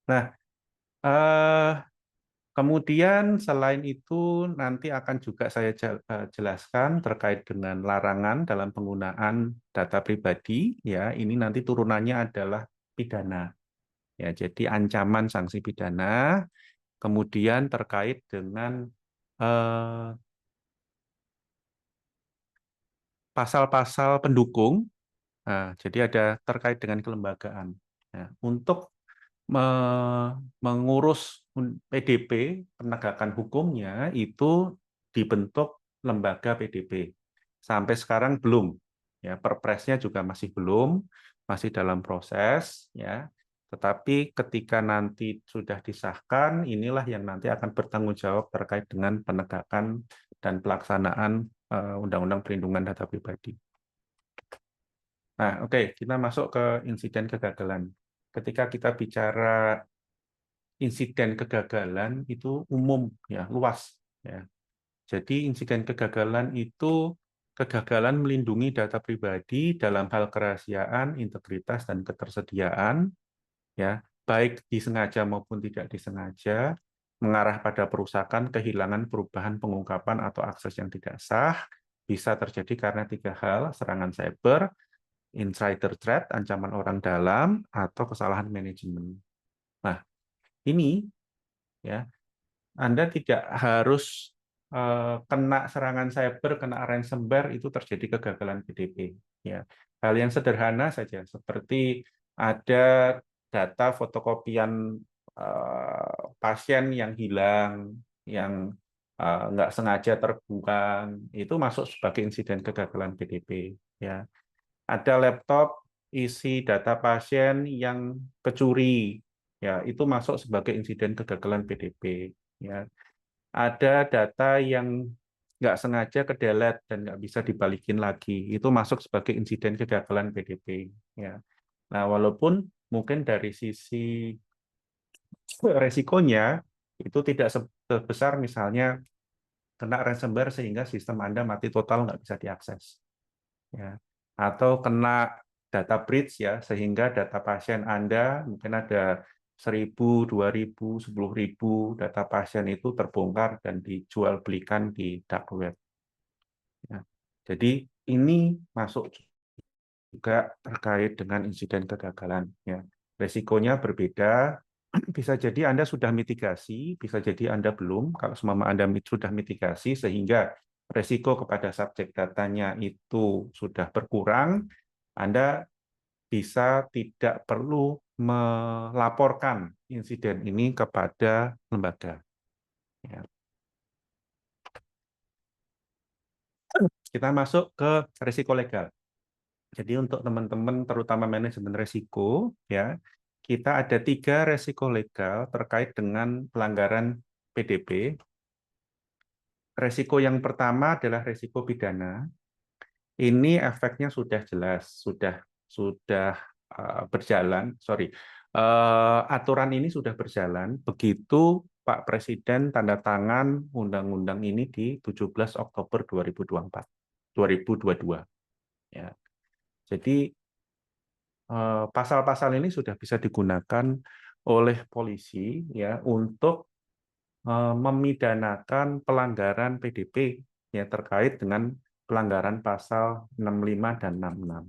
Nah, kemudian selain itu nanti akan juga saya jelaskan terkait dengan larangan dalam penggunaan data pribadi. Ya, ini nanti turunannya adalah pidana. Ya, jadi ancaman sanksi pidana. Kemudian terkait dengan pasal-pasal pendukung. Nah, jadi ada terkait dengan kelembagaan. Nah, untuk mengurus PDP, penegakan hukumnya itu dibentuk lembaga PDP. Sampai sekarang belum. Ya, perpresnya juga masih belum, masih dalam proses, ya. Tetapi ketika nanti sudah disahkan, inilah yang nanti akan bertanggung jawab terkait dengan penegakan dan pelaksanaan Undang-Undang Perlindungan Data Pribadi. Nah, oke, kita masuk ke insiden kegagalan. Ketika kita bicara insiden kegagalan itu umum, ya, luas, ya. Jadi insiden kegagalan itu kegagalan melindungi data pribadi dalam hal kerahasiaan, integritas, dan ketersediaan, ya, baik disengaja maupun tidak disengaja, mengarah pada perusakan, kehilangan, perubahan, pengungkapan, atau akses yang tidak sah, bisa terjadi karena 3 hal: serangan cyber, insider threat, ancaman orang dalam, atau kesalahan manajemen. Nah, ini, ya, Anda tidak harus kena serangan cyber, kena ransomware, itu terjadi kegagalan PDP. Ya. Hal yang sederhana saja, seperti ada data fotokopian pasien yang hilang, yang nggak sengaja terbuang, itu masuk sebagai insiden kegagalan PDP. Ya. Ada laptop isi data pasien yang kecuri, ya, itu masuk sebagai insiden kegagalan PDP. Ya. Ada data yang nggak sengaja ke-delete dan nggak bisa dibalikin lagi, itu masuk sebagai insiden kegagalan PDP. Ya. Nah, walaupun mungkin dari sisi resikonya itu tidak sebesar misalnya kena ransomware sehingga sistem Anda mati total, nggak bisa diakses. Ya. Atau kena data breach, ya, sehingga data pasien Anda mungkin ada 1.000, 2.000, 10.000 data pasien itu terbongkar dan dijual belikan di dark web. Ya. Jadi ini masuk juga terkait dengan insiden kegagalan. Ya. Resikonya berbeda. Bisa jadi Anda sudah mitigasi, bisa jadi Anda belum. Kalau semua Anda sudah mitigasi sehingga resiko kepada subjek datanya itu sudah berkurang, Anda bisa tidak perlu melaporkan insiden ini kepada lembaga. Ya. Kita masuk ke risiko legal. Jadi untuk teman-teman terutama manajemen risiko, ya, kita ada 3 risiko legal terkait dengan pelanggaran PDP. Risiko yang pertama adalah risiko pidana. Ini efeknya sudah jelas, sudah berjalan. Aturan ini sudah berjalan begitu Pak Presiden tanda tangan undang-undang ini di 17 Oktober 2022. Ya. Jadi pasal-pasal ini sudah bisa digunakan oleh polisi, ya, untuk memidanakan pelanggaran PDP, ya, terkait dengan pelanggaran pasal 65 dan 66.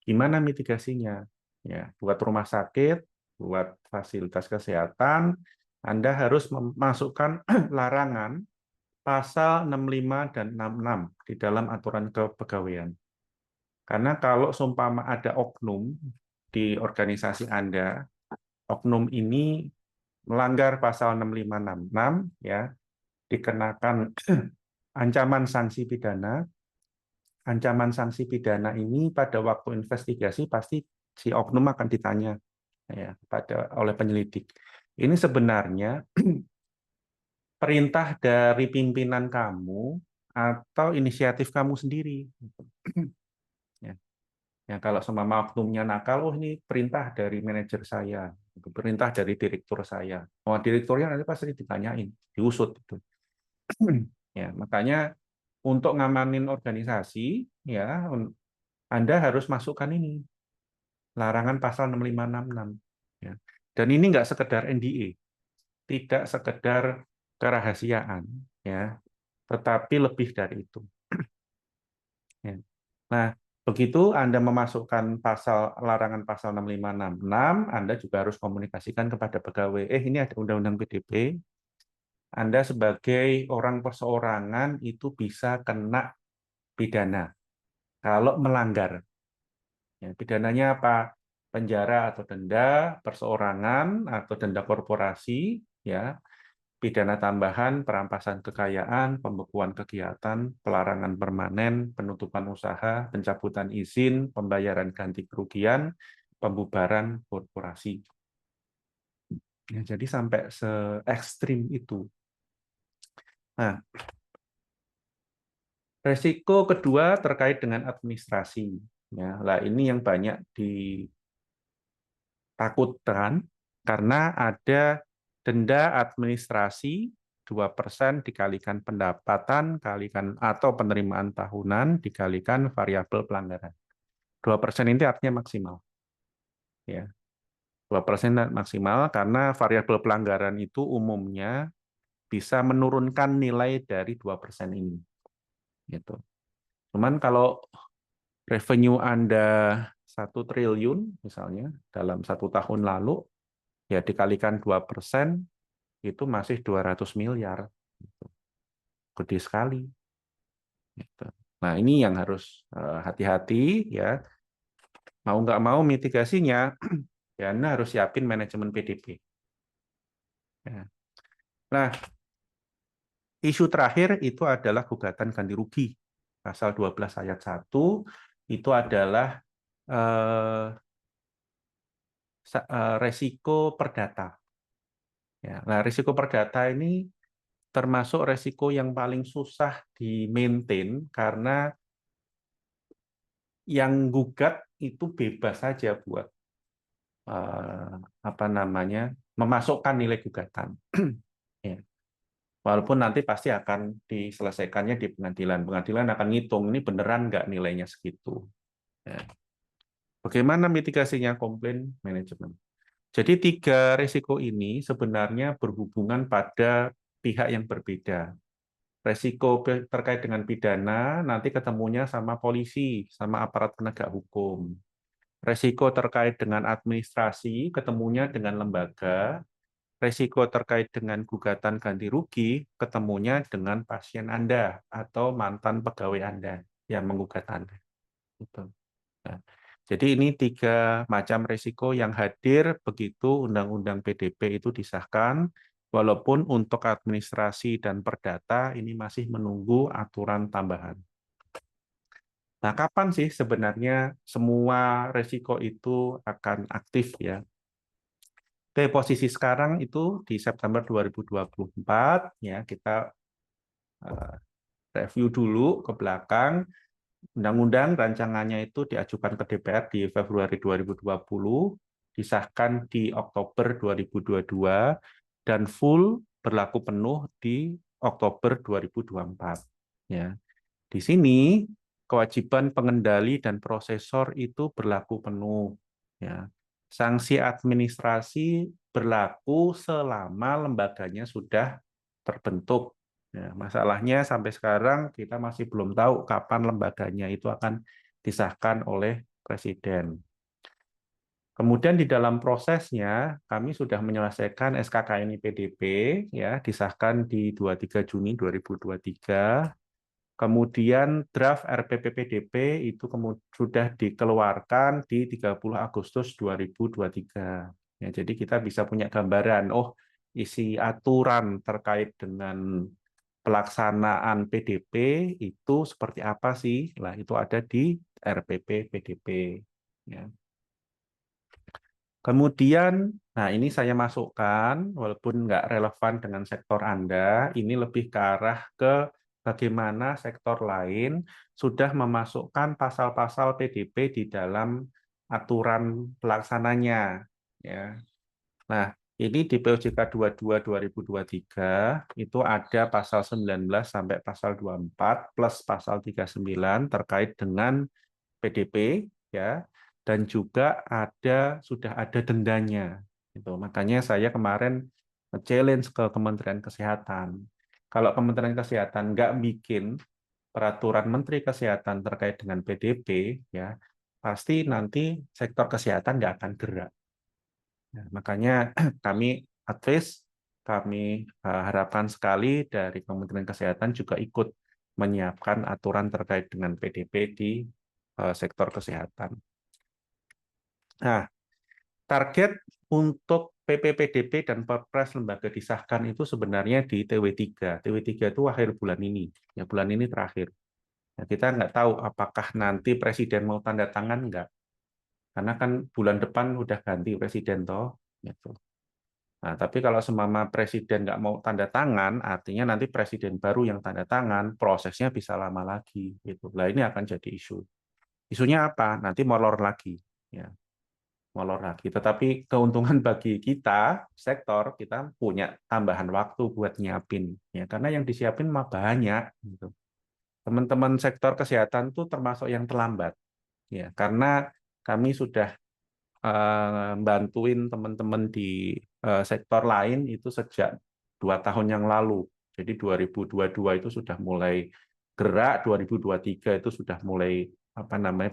Gimana mitigasinya? Ya, buat rumah sakit, buat fasilitas kesehatan, Anda harus memasukkan larangan pasal 65 dan 66 di dalam aturan kepegawaian. Karena kalau seumpama ada oknum di organisasi Anda, oknum ini melanggar pasal 6566 ya, dikenakan ancaman sanksi pidana. Ancaman sanksi pidana ini pada waktu investigasi pasti si oknum akan ditanya ya oleh penyelidik. Ini sebenarnya perintah dari pimpinan kamu atau inisiatif kamu sendiri. Ya. Ya, kalau seumpama oknumnya nakal, oh ini perintah dari manajer saya, perintah dari direktur saya. Oh, direkturnya nanti pasti ditanyain, diusut itu. Ya, makanya untuk ngamanin organisasi, ya Anda harus masukkan ini larangan pasal 6566. Ya. Dan ini nggak sekedar NDA, tidak sekedar kerahasiaan, ya, tetapi lebih dari itu. Ya. Nah, begitu Anda memasukkan larangan pasal 6566, Anda juga harus komunikasikan kepada pegawai, ini ada undang-undang PDP, Anda sebagai orang perseorangan itu bisa kena pidana kalau melanggar. Ya, pidananya apa? Penjara atau denda perseorangan atau denda korporasi, ya, pidana tambahan, perampasan kekayaan, pembekuan kegiatan, pelarangan permanen, penutupan usaha, pencabutan izin, pembayaran ganti kerugian, pembubaran korporasi. Ya, jadi sampai se-ekstrim itu. Nah, resiko kedua terkait dengan administrasi. Ya, lah ini yang banyak ditakutkan karena ada denda administrasi 2% dikalikan pendapatan kalikan atau penerimaan tahunan dikalikan variabel pelanggaran. 2% ini artinya maksimal. Ya. 2% maksimal karena variabel pelanggaran itu umumnya bisa menurunkan nilai dari 2% ini. Gitu. Cuman kalau revenue Anda 1 triliun misalnya dalam 1 tahun lalu, ya dikalikan 2%, itu masih 200 miliar. Gede sekali. Nah, ini yang harus hati-hati ya. Mau nggak mau mitigasinya, ya Anda harus siapin manajemen PDP. Ya. Nah, isu terakhir itu adalah gugatan ganti rugi. Pasal 12 ayat 1 itu adalah resiko perdata. Ya, nah, risiko perdata ini termasuk resiko yang paling susah di-maintain karena yang gugat itu bebas saja buat memasukkan nilai gugatan. Ya. Walaupun nanti pasti akan diselesaikannya di pengadilan. Pengadilan akan ngitung ini beneran nggak nilainya segitu. Ya. Bagaimana mitigasinya? Komplain manajemen. Jadi 3 risiko ini sebenarnya berhubungan pada pihak yang berbeda. Resiko terkait dengan pidana nanti ketemunya sama polisi, sama aparat penegak hukum. Resiko terkait dengan administrasi ketemunya dengan lembaga. Resiko terkait dengan gugatan ganti rugi ketemunya dengan pasien Anda atau mantan pegawai Anda yang menggugat Anda. Nah, jadi ini 3 macam risiko yang hadir begitu Undang-Undang PDP itu disahkan, walaupun untuk administrasi dan perdata ini masih menunggu aturan tambahan. Nah, kapan sih sebenarnya semua risiko itu akan aktif ya? Oke, posisi sekarang itu di September 2024 ya, kita review dulu ke belakang. Undang-undang rancangannya itu diajukan ke DPR di Februari 2020, disahkan di Oktober 2022, dan full berlaku penuh di Oktober 2024. Ya. Di sini kewajiban pengendali dan prosesor itu berlaku penuh. Ya. Sanksi administrasi berlaku selama lembaganya sudah terbentuk. Ya, masalahnya sampai sekarang kita masih belum tahu kapan lembaganya itu akan disahkan oleh Presiden. Kemudian di dalam prosesnya kami sudah menyelesaikan SKKNI PDP, ya, disahkan di 23 Juni 2023. Kemudian draft RPP PDP itu sudah dikeluarkan di 30 Agustus 2023. Ya, jadi kita bisa punya gambaran, oh isi aturan terkait dengan pelaksanaan PDP itu seperti apa sih? Lah itu ada di RPP PDP. Ya. Kemudian, nah ini saya masukkan, walaupun nggak relevan dengan sektor Anda, ini lebih ke arah ke bagaimana sektor lain sudah memasukkan pasal-pasal PDP di dalam aturan pelaksananya. Ya. Nah, ini di POJK 22 2023 itu ada pasal 19 sampai pasal 24 plus pasal 39 terkait dengan PDP, ya, dan juga sudah ada dendanya. Gitu. Makanya saya kemarin challenge ke Kementerian Kesehatan. Kalau Kementerian Kesehatan nggak bikin peraturan Menteri Kesehatan terkait dengan PDP, ya pasti nanti sektor kesehatan nggak akan gerak. Nah, makanya kami advise, kami harapkan sekali dari Kementerian Kesehatan juga ikut menyiapkan aturan terkait dengan PDP di sektor kesehatan. Nah, target untuk PPPDP dan Perpres lembaga disahkan itu sebenarnya di TW3. TW3 itu akhir bulan ini, ya bulan ini terakhir. Nah, kita nggak tahu apakah nanti Presiden mau tanda tangan nggak, karena kan bulan depan udah ganti Presiden toh. Gitu. Nah, tapi kalau semama Presiden nggak mau tanda tangan, artinya nanti Presiden baru yang tanda tangan, prosesnya bisa lama lagi. Gitu. Nah, ini akan jadi isu. Isunya apa? Nanti molor lagi. Ya. Molor lagi. Tetapi keuntungan bagi kita, sektor, kita punya tambahan waktu buat nyiapin. Ya, karena yang disiapin mah banyak. Gitu. Teman-teman sektor kesehatan tuh termasuk yang terlambat. Ya, karena kami sudah bantuin teman-teman di sektor lain itu sejak 2 tahun yang lalu. Jadi 2022 itu sudah mulai gerak, 2023 itu sudah mulai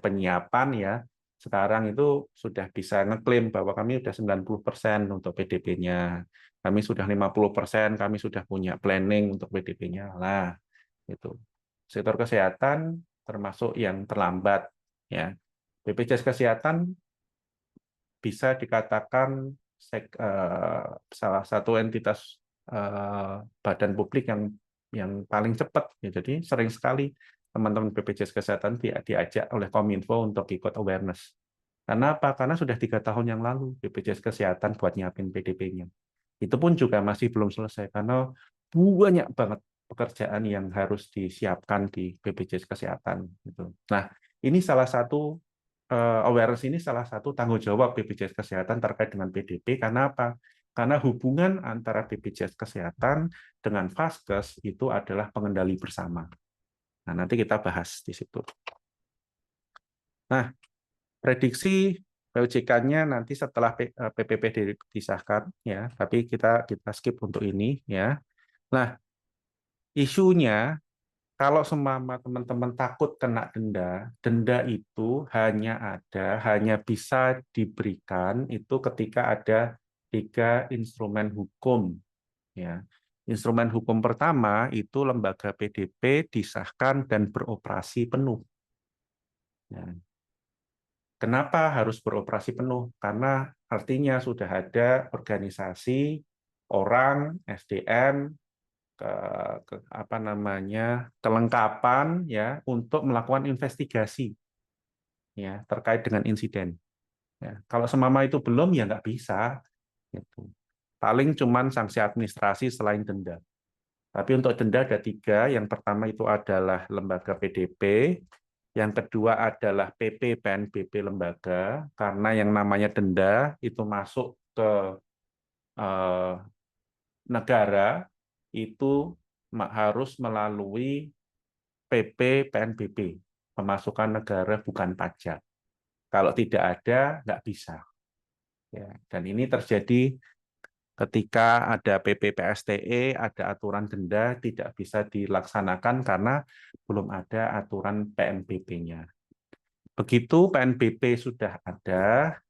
penyiapan ya. Sekarang itu sudah bisa ngeklaim bahwa kami sudah 90% untuk PDP-nya. Kami sudah 50%, kami sudah punya planning untuk PDP-nya. Lah, itu. Sektor kesehatan termasuk yang terlambat ya. BPJS Kesehatan bisa dikatakan salah satu entitas badan publik yang paling cepat. Ya, jadi sering sekali teman-teman BPJS Kesehatan diajak oleh Kominfo untuk ikut awareness. Karena apa? Karena sudah 3 tahun yang lalu BPJS Kesehatan buat nyiapin PDP-nya. Itu pun juga masih belum selesai karena banyak banget pekerjaan yang harus disiapkan di BPJS Kesehatan. Gitu. Nah, ini salah satu awareness ini salah satu tanggung jawab BPJS Kesehatan terkait dengan PDP. Karena apa? Karena hubungan antara BPJS Kesehatan dengan Vaskes itu adalah pengendali bersama. Nah, nanti kita bahas di situ. Nah, prediksi POJK-nya nanti setelah PPPD disahkan, ya. Tapi kita skip untuk ini, ya. Nah, isunya kalau semama teman-teman takut kena denda, denda itu hanya bisa diberikan itu ketika ada 3 instrumen hukum. Ya. Instrumen hukum pertama itu lembaga PDP disahkan dan beroperasi penuh. Ya. Kenapa harus beroperasi penuh? Karena artinya sudah ada organisasi, orang, SDM, kelengkapan ya untuk melakukan investigasi ya terkait dengan insiden. Ya, kalau semama itu belum ya nggak bisa. Gitu. Paling cuman sanksi administrasi selain denda. Tapi untuk denda ada 3. Yang pertama itu adalah lembaga PDP. Yang kedua adalah PP PNBP lembaga. Karena yang namanya denda itu masuk ke negara itu harus melalui PP PNBP, pemasukan negara bukan pajak. Kalau tidak ada, nggak bisa. Ya, dan ini terjadi ketika ada PP PSTE, ada aturan denda, tidak bisa dilaksanakan karena belum ada aturan PNBP-nya. Begitu PNBP sudah ada,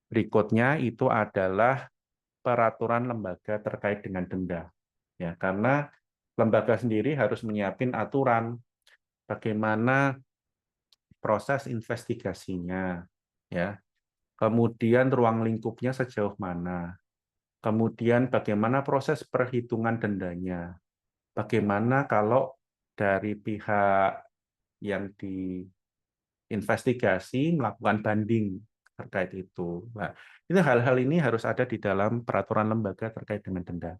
Berikutnya itu adalah peraturan lembaga terkait dengan denda. Ya, karena lembaga sendiri harus menyiapkan aturan bagaimana proses investigasinya, ya. Kemudian ruang lingkupnya sejauh mana. Kemudian bagaimana proses perhitungan dendanya. Bagaimana kalau dari pihak yang diinvestigasi melakukan banding terkait itu. Nah, itu hal-hal ini harus ada di dalam peraturan lembaga terkait dengan denda.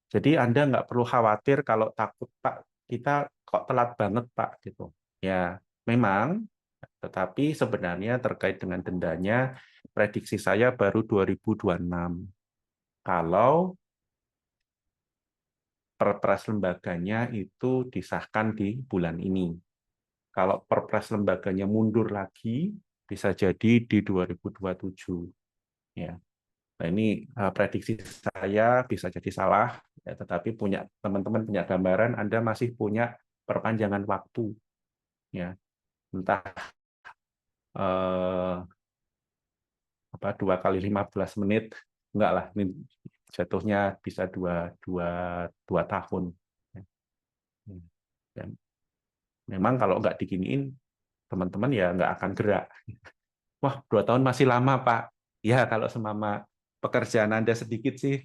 Jadi Anda nggak perlu khawatir kalau takut, Pak, kita kok telat banget, Pak, gitu. Ya, memang, tetapi sebenarnya terkait dengan dendanya, prediksi saya baru 2026. Kalau perpres lembaganya itu disahkan di bulan ini. Kalau perpres lembaganya mundur lagi, bisa jadi di 2027. Ya. Nah, ini prediksi saya bisa jadi salah, ya, tetapi teman-teman punya gambaran, Anda masih punya perpanjangan waktu, ya, entah 2 kali 15 menit, enggak lah, ini jatuhnya bisa dua tahun. Dan memang kalau nggak diginiin, teman-teman ya nggak akan gerak. Wah, 2 tahun masih lama, Pak. Ya, kalau semama pekerjaan Anda sedikit sih,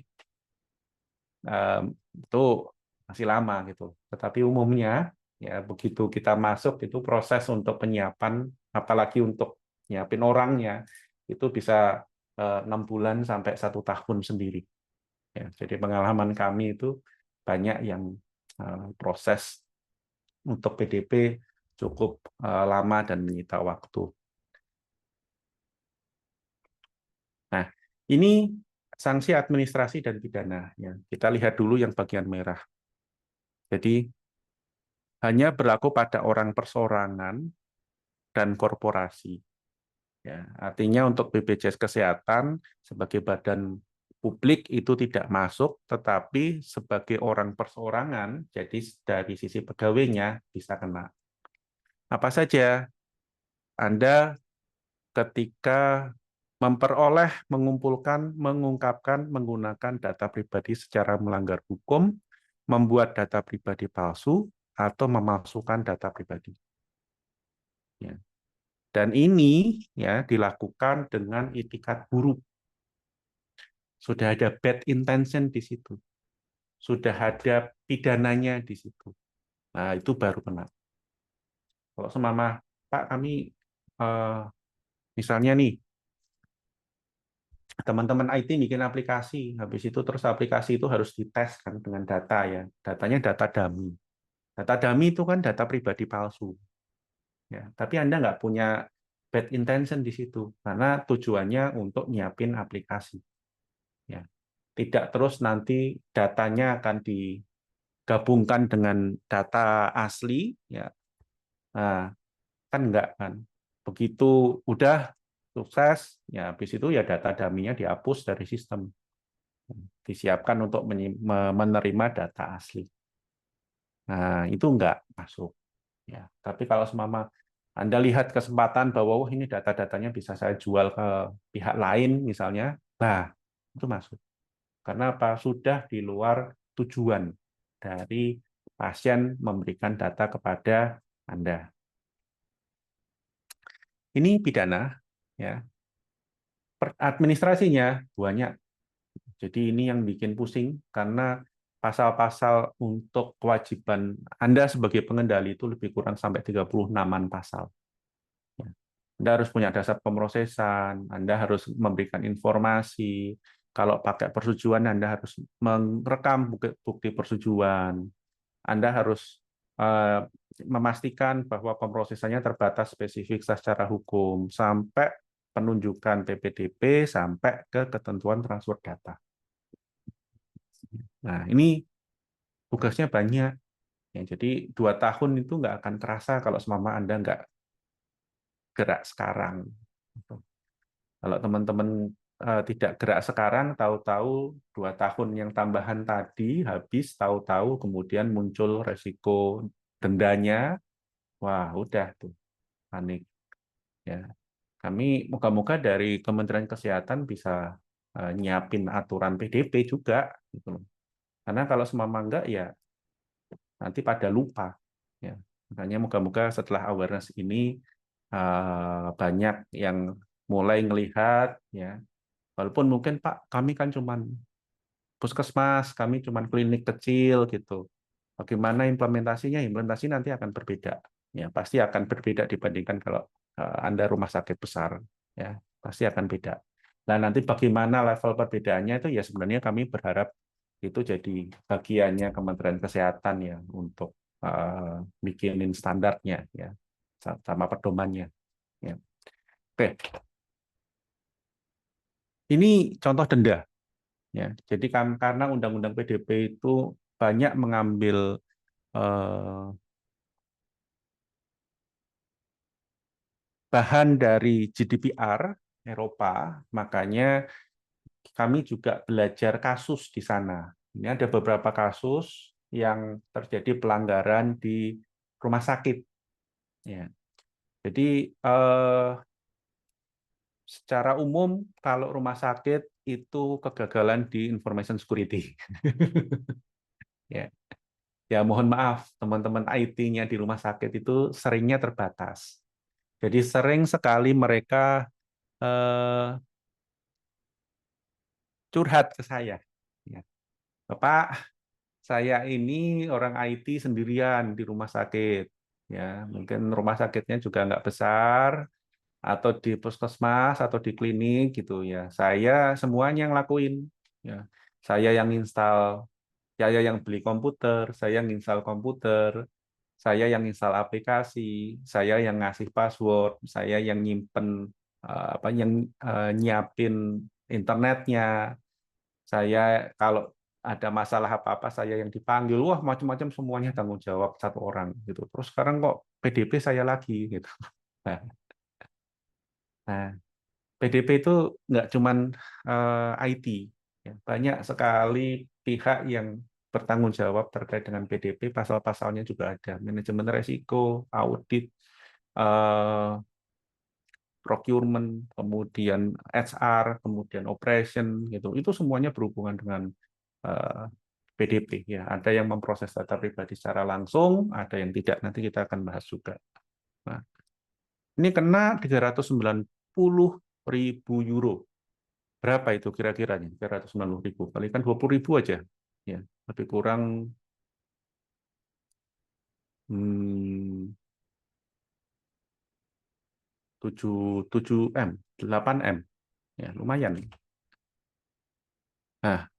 itu masih lama gitu. Tetapi umumnya ya begitu kita masuk itu proses untuk penyiapan, apalagi untuk nyiapin orangnya itu bisa 6 bulan sampai 1 tahun sendiri. Ya, jadi pengalaman kami itu banyak yang proses untuk PDP cukup lama dan menyita waktu. Nah, ini sanksi administrasi dan pidana. Ya, kita lihat dulu yang bagian merah. Jadi hanya berlaku pada orang perseorangan dan korporasi. Ya, artinya untuk BPJS Kesehatan sebagai badan publik itu tidak masuk, tetapi sebagai orang perseorangan, jadi dari sisi pegawainya bisa kena. Apa saja? Anda ketika memperoleh, mengumpulkan, mengungkapkan, menggunakan data pribadi secara melanggar hukum, membuat data pribadi palsu, atau memalsukan data pribadi. Ya. Dan ini ya dilakukan dengan itikat buruk. Sudah ada bad intention di situ. Sudah ada pidananya di situ. Nah, itu baru kena. Kalau semama, Pak, kami misalnya nih, teman-teman IT bikin aplikasi, habis itu terus aplikasi itu harus dites kan dengan data ya. Datanya data dummy. Data dummy itu kan data pribadi palsu. Ya, tapi Anda nggak punya bad intention di situ karena tujuannya untuk nyiapin aplikasi. Ya. Tidak terus nanti datanya akan digabungkan dengan data asli, ya. Nah, kan enggak kan. Begitu udah sukses, ya habis itu ya data dummy-nya dihapus dari sistem. Disiapkan untuk menerima data asli. Nah, itu enggak masuk. Ya, tapi kalau semama Anda lihat kesempatan bahwa ini data-datanya bisa saya jual ke pihak lain misalnya, nah itu masuk. Karena apa? Sudah di luar tujuan dari pasien memberikan data kepada Anda. Ini pidana, ya. Administrasinya banyak. Jadi ini yang bikin pusing karena pasal-pasal untuk kewajiban Anda sebagai pengendali itu lebih kurang sampai 36-an pasal. Anda harus punya dasar pemrosesan, Anda harus memberikan informasi. Kalau pakai persetujuan, Anda harus merekam bukti persetujuan. Anda harus memastikan bahwa pemrosesannya terbatas spesifik secara hukum, sampai penunjukan PPDP, sampai ke ketentuan transfer data. Nah, ini tugasnya banyak. Ya, jadi 2 tahun itu nggak akan terasa kalau semama Anda nggak gerak sekarang. Kalau teman-teman tidak gerak sekarang, tahu-tahu 2 tahun yang tambahan tadi habis, tahu-tahu kemudian muncul resiko dendanya, wah udah tuh panik. Ya. Kami moga-moga dari Kementerian Kesehatan bisa nyiapin aturan PDP juga, gitu loh. Karena kalau semama enggak ya nanti pada lupa. Ya. Makanya moga-moga setelah awareness ini banyak yang mulai melihat, ya. Walaupun mungkin Pak, kami kan cuman puskesmas, kami cuman klinik kecil gitu. Bagaimana implementasinya? Implementasi nanti akan berbeda. Ya, pasti akan berbeda dibandingkan kalau Anda rumah sakit besar. Ya, pasti akan beda. Nah, nanti bagaimana level perbedaannya itu ya sebenarnya kami berharap itu jadi bagiannya Kementerian Kesehatan ya untuk bikinin standarnya ya sama pedomannya. Ya. Oke, ini contoh denda. Ya, jadi karena Undang-Undang PDP itu banyak mengambil bahan dari GDPR Eropa, makanya kami juga belajar kasus di sana. Ini ada beberapa kasus yang terjadi pelanggaran di rumah sakit. Ya. Jadi secara umum kalau rumah sakit itu kegagalan di information security. Ya. Ya mohon maaf teman-teman IT-nya di rumah sakit itu seringnya terbatas. Jadi sering sekali mereka curhat ke saya. Ya. Bapak, saya ini orang IT sendirian di rumah sakit. Ya, mungkin rumah sakitnya juga nggak besar, atau di puskesmas atau di klinik gitu ya. Saya semuanya yang lakuin. Ya. Saya yang install, saya yang beli komputer, saya yang install komputer, saya yang install aplikasi, saya yang ngasih password, saya yang nyimpen nyiapin internetnya. Saya kalau ada masalah apa-apa saya yang dipanggil, wah macam-macam semuanya tanggung jawab satu orang gitu. Terus sekarang kok PDP saya lagi gitu. Nah, nah, PDP itu nggak cuman IT, ya. Banyak sekali pihak yang bertanggung jawab terkait dengan PDP, pasal-pasalnya juga ada manajemen resiko, audit, eh, procurement, kemudian HR, kemudian operation gitu. Itu semuanya berhubungan dengan PDP ya. Ada yang memproses data pribadi secara langsung, ada yang tidak. Nanti kita akan bahas juga. Nah, ini kena 390.000 euro. Berapa itu kira-kira nih? 390.000 kalikan 20.000 aja. Ya, lebih kurang 7 M, 8 M. Ya, lumayan. Nah,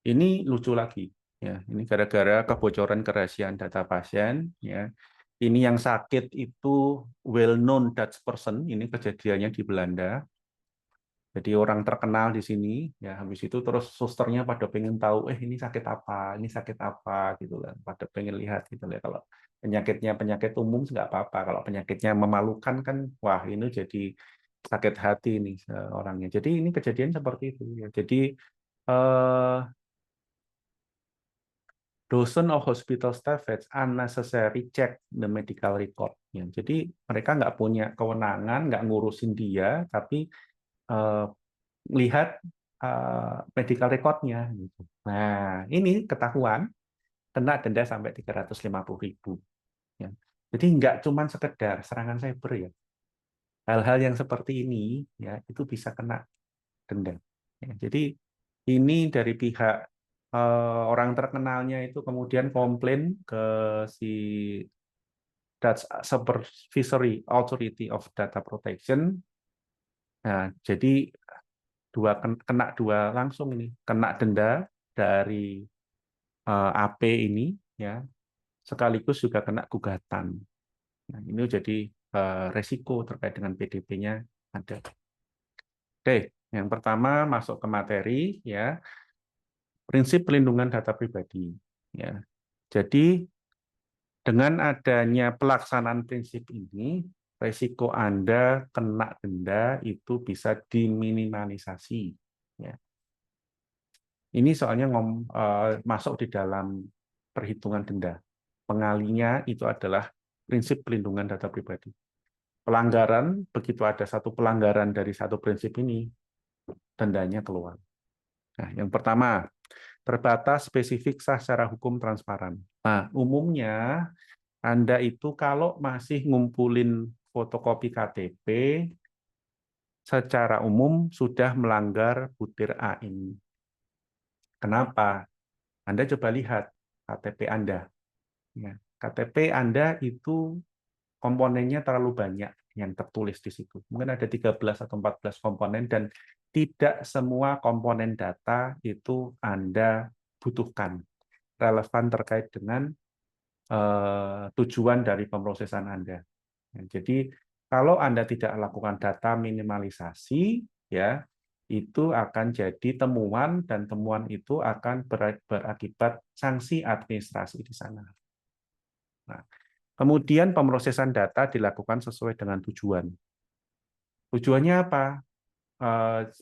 ini lucu lagi. Ya, ini gara-gara kebocoran kerahasiaan data pasien. Ya, ini yang sakit itu well known Dutch person. Ini kejadiannya di Belanda. Jadi orang terkenal di sini. Ya, habis itu terus susternya pada pengen tahu, ini sakit apa, gitu kan. Pada pengen lihat gitu ya. Kalau penyakitnya penyakit umum nggak apa-apa. Kalau penyakitnya memalukan kan, wah ini jadi sakit hati nih orangnya. Jadi ini kejadian seperti itu. Ya. Jadi dozen of hospital staff had unnecessary check the medical record. Ya, jadi mereka nggak punya kewenangan, nggak ngurusin dia, tapi lihat medical record-nya. Gitu. Nah, ini ketahuan, kena denda sampai 350.000. Ya. Jadi nggak cuma sekedar serangan cyber ya. Hal-hal yang seperti ini ya itu bisa kena denda. Ya, jadi ini dari pihak orang terkenalnya itu kemudian komplain ke si Dutch Supervisory Authority of Data Protection. Nah, jadi kena dua langsung ini, kena denda dari AP ini, ya, sekaligus juga kena gugatan. Nah, ini jadi resiko terkait dengan PDP-nya ada. Oke, yang pertama masuk ke materi, ya, prinsip pelindungan data pribadi. Ya, jadi dengan adanya pelaksanaan prinsip ini, resiko Anda kena denda itu bisa diminimalisasi. Ya. Ini soalnya masuk di dalam perhitungan denda. Pengalinya itu adalah prinsip pelindungan data pribadi. pelanggaran, begitu ada satu pelanggaran dari satu prinsip ini, dendanya keluar. Nah, yang pertama, terbatas, spesifik, sah secara hukum, transparan. Nah, umumnya Anda itu kalau masih ngumpulin fotokopi KTP, secara umum sudah melanggar butir A ini. Kenapa? Anda coba lihat KTP Anda. Ya, KTP Anda itu komponennya terlalu banyak yang tertulis di situ. Mungkin ada 13 atau 14 komponen dan tidak semua komponen data itu Anda butuhkan. Relevan terkait dengan tujuan dari pemrosesan Anda. Ya, jadi kalau Anda tidak lakukan data minimalisasi, ya itu akan jadi temuan dan temuan itu akan berakibat sanksi administrasi di sana. Nah, kemudian pemrosesan data dilakukan sesuai dengan tujuan. Tujuannya apa?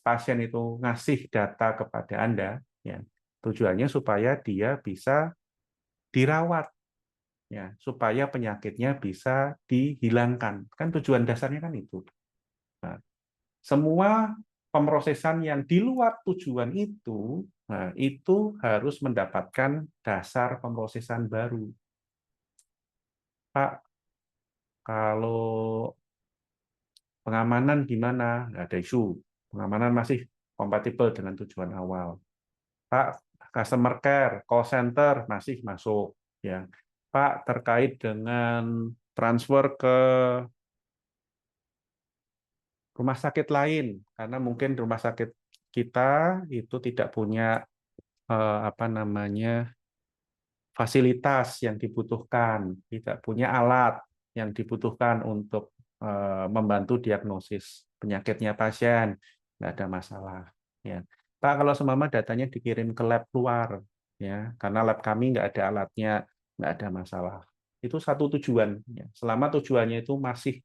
Pasien itu ngasih data kepada Anda, ya. Tujuannya supaya dia bisa dirawat, ya, supaya penyakitnya bisa dihilangkan. Kan tujuan dasarnya kan itu. Nah, semua pemrosesan yang di luar tujuan itu, nah, itu harus mendapatkan dasar pemrosesan baru. Pak, kalau pengamanan gimana? Nggak ada isu. Pengamanan masih kompatibel dengan tujuan awal. Pak, customer care, call center masih masuk. Ya, Pak, terkait dengan transfer ke rumah sakit lain, karena mungkin rumah sakit kita itu tidak punya apa namanya fasilitas yang dibutuhkan, tidak punya alat yang dibutuhkan untuk membantu diagnosis penyakitnya pasien, nggak ada masalah. Ya, Pak, kalau seumpama datanya dikirim ke lab luar, ya, karena lab kami nggak ada alatnya, nggak ada masalah. Itu satu tujuan. Ya. Selama tujuannya itu masih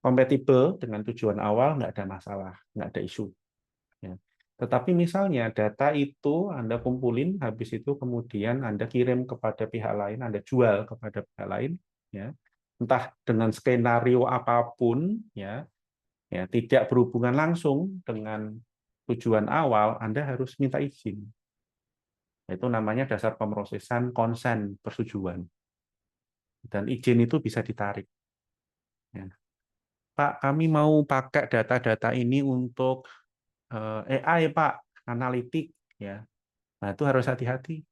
kompatibel dengan tujuan awal, nggak ada masalah, nggak ada isu. Ya. Tetapi misalnya data itu Anda kumpulin, habis itu kemudian Anda kirim kepada pihak lain, Anda jual kepada pihak lain, ya, entah dengan skenario apapun, ya, ya, tidak berhubungan langsung dengan tujuan awal, Anda harus minta izin. Itu namanya dasar pemrosesan konsen persetujuan. Dan izin itu bisa ditarik. Ya. Pak, kami mau pakai data-data ini untuk AI, Pak, analitik, ya. Nah, itu harus hati-hati.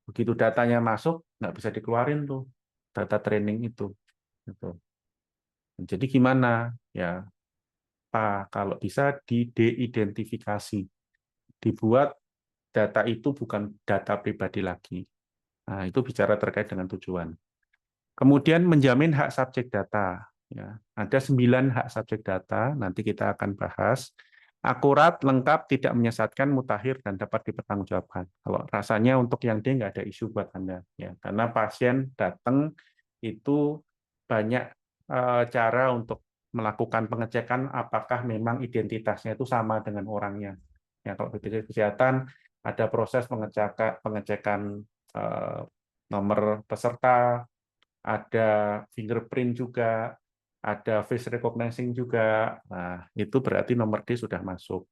Begitu datanya masuk, nggak bisa dikeluarin tuh data training itu. Gitu. Jadi gimana? Ya, Pak, kalau bisa de-identifikasi, dibuat data itu bukan data pribadi lagi. Nah, itu bicara terkait dengan tujuan. Kemudian menjamin hak subjek data. Ya, ada 9 hak subjek data, nanti kita akan bahas. Akurat, lengkap, tidak menyesatkan, mutakhir, dan dapat dipertanggungjawabkan. Kalau rasanya untuk yang D nggak ada isu buat Anda. Ya, karena pasien datang itu banyak cara untuk melakukan pengecekan apakah memang identitasnya itu sama dengan orangnya. Ya, kalau BPJS Kesehatan ada proses pengecekan nomor peserta, ada fingerprint juga, ada face recognizing juga. Nah, itu berarti nomor D sudah masuk.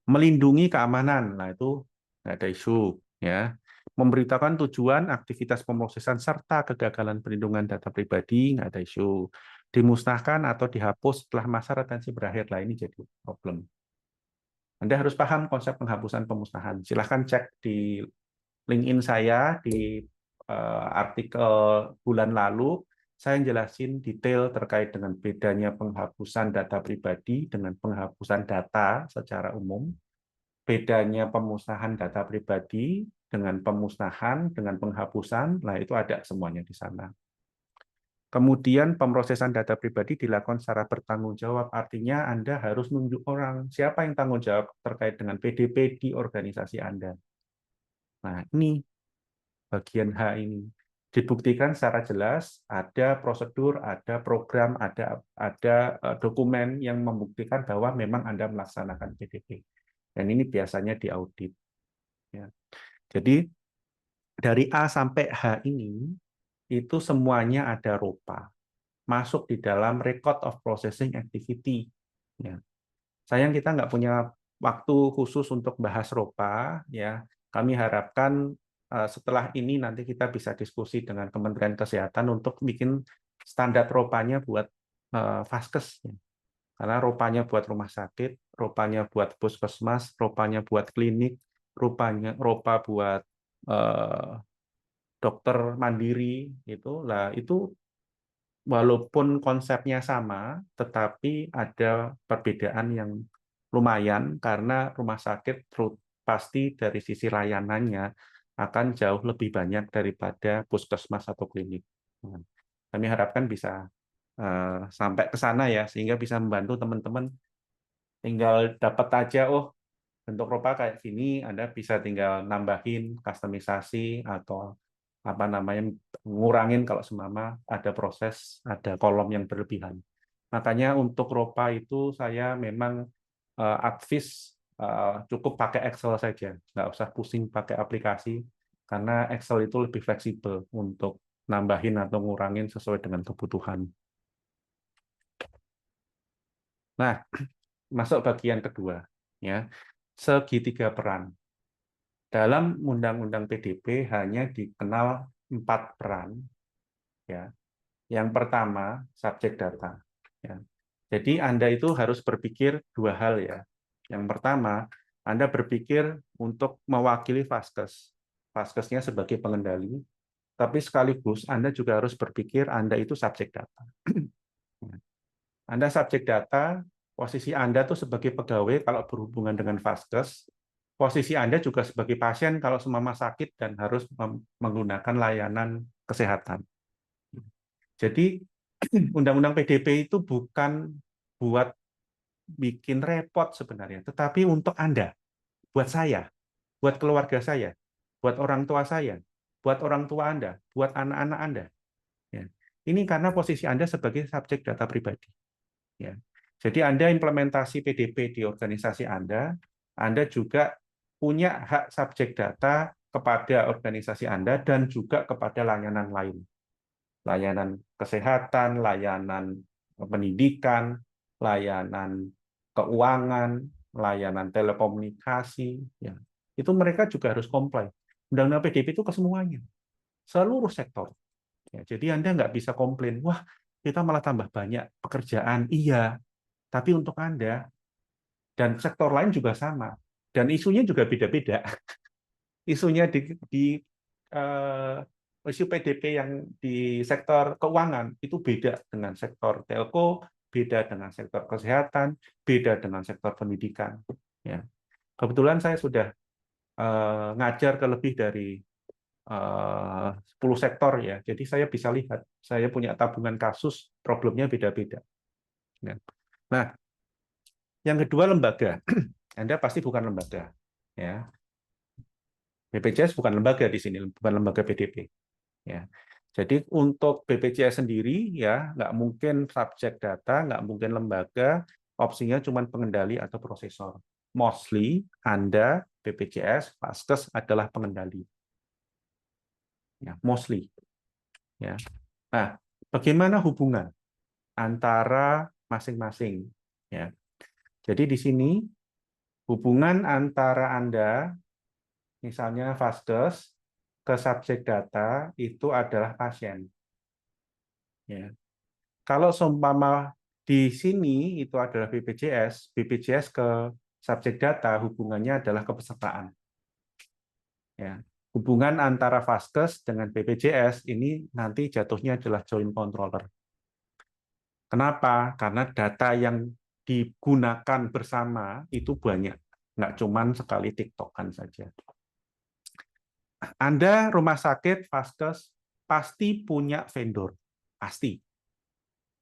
Melindungi keamanan, nah itu nggak ada isu, ya. Memberitakan tujuan, aktivitas pemrosesan serta kegagalan perlindungan data pribadi, nggak ada isu. Dimusnahkan atau dihapus setelah masa retensi berakhir, lah ini jadi problem. Anda harus paham konsep penghapusan pemusnahan. Silahkan cek di LinkedIn saya di artikel bulan lalu, saya jelasin detail terkait dengan bedanya penghapusan data pribadi dengan penghapusan data secara umum, bedanya pemusnahan data pribadi dengan pemusnahan, dengan penghapusan, nah itu ada semuanya di sana. Kemudian pemrosesan data pribadi dilakukan secara bertanggung jawab, artinya Anda harus nunjuk orang, siapa yang tanggung jawab terkait dengan PDP di organisasi Anda. Nah, ini bagian H ini dibuktikan secara jelas, ada prosedur, ada program, ada dokumen yang membuktikan bahwa memang Anda melaksanakan PDP. Dan ini biasanya diaudit. Ya. Jadi dari A sampai H ini itu semuanya ada ROPA. masuk di dalam record of processing activity. Ya. Sayang kita nggak punya waktu khusus untuk bahas ROPA, ya. Kami harapkan setelah ini nanti kita bisa diskusi dengan Kementerian Kesehatan untuk bikin standar ROPA-nya buat Vaskes. Karena ROPA-nya buat rumah sakit, ROPA-nya buat puskesmas, ROPA-nya buat klinik, ROPA buat dokter mandiri, itu walaupun konsepnya sama, tetapi ada perbedaan yang lumayan karena rumah sakit pasti dari sisi layanannya akan jauh lebih banyak daripada puskesmas atau klinik. Kami harapkan bisa sampai ke sana ya, sehingga bisa membantu teman-teman tinggal dapat aja, oh bentuk ROPA kayak gini, Anda bisa tinggal nambahin kustomisasi atau apa namanya ngurangin kalau semama ada proses, ada kolom yang berlebihan. Makanya untuk ROPA itu saya memang advis cukup pakai Excel saja, nggak usah pusing pakai aplikasi, karena Excel itu lebih fleksibel untuk nambahin atau ngurangin sesuai dengan kebutuhan. Nah, masuk bagian kedua, ya, segitiga peran. Dalam Undang-Undang PDP hanya dikenal 4 peran, ya. Yang pertama subjek data. Ya. Jadi Anda itu harus berpikir 2 hal ya. Yang pertama, Anda berpikir untuk mewakili Vaskes. Vaskesnya sebagai pengendali, tapi sekaligus Anda juga harus berpikir Anda itu subjek data. Anda subjek data, posisi Anda tuh sebagai pegawai kalau berhubungan dengan Vaskes, posisi Anda juga sebagai pasien kalau semama sakit dan harus menggunakan layanan kesehatan. Jadi Undang-Undang PDP itu bukan buat bikin repot sebenarnya, tetapi untuk Anda, buat saya, buat keluarga saya, buat orang tua saya, buat orang tua Anda, buat anak-anak Anda. Ya. Ini karena posisi Anda sebagai subjek data pribadi. Ya. Jadi Anda implementasi PDP di organisasi Anda juga punya hak subjek data kepada organisasi Anda dan juga kepada layanan lain. Layanan kesehatan, layanan pendidikan, layanan keuangan, layanan telekomunikasi. Ya. Itu mereka juga harus comply. Undang-Undang PDP itu ke semuanya. Seluruh sektor. Ya, jadi Anda nggak bisa komplain, wah kita malah tambah banyak pekerjaan. Iya, tapi untuk Anda dan sektor lain juga sama. Dan isunya juga beda-beda. Isunya di isu PDP yang di sektor keuangan itu beda dengan sektor telco, beda dengan sektor kesehatan, beda dengan sektor pendidikan. Ya. Kebetulan saya sudah ngajar ke lebih dari 10 sektor ya, jadi saya bisa lihat, saya punya tabungan kasus, problemnya beda-beda. Nah, yang kedua lembaga. Anda pasti bukan lembaga, ya. BPJS bukan lembaga di sini, bukan lembaga PDP. Ya. Jadi untuk BPJS sendiri ya nggak mungkin subjek data, nggak mungkin lembaga, opsinya cuma pengendali atau prosesor. Mostly Anda BPJS, Vaskes adalah pengendali. Ya, mostly. Ya. Nah, bagaimana hubungan antara masing-masing? Ya. Jadi di sini hubungan antara Anda, misalnya Vaskes, ke subjek data itu adalah pasien. Ya. Kalau seumpama di sini itu adalah BPJS, BPJS ke subjek data hubungannya adalah kepesertaan. Ya. Hubungan antara Vaskes dengan BPJS ini nanti jatuhnya adalah joint controller. Kenapa? Karena data yang digunakan bersama itu banyak, nggak cuma sekali TikTokan saja. Anda rumah sakit, Vaskes, pasti punya vendor, pasti.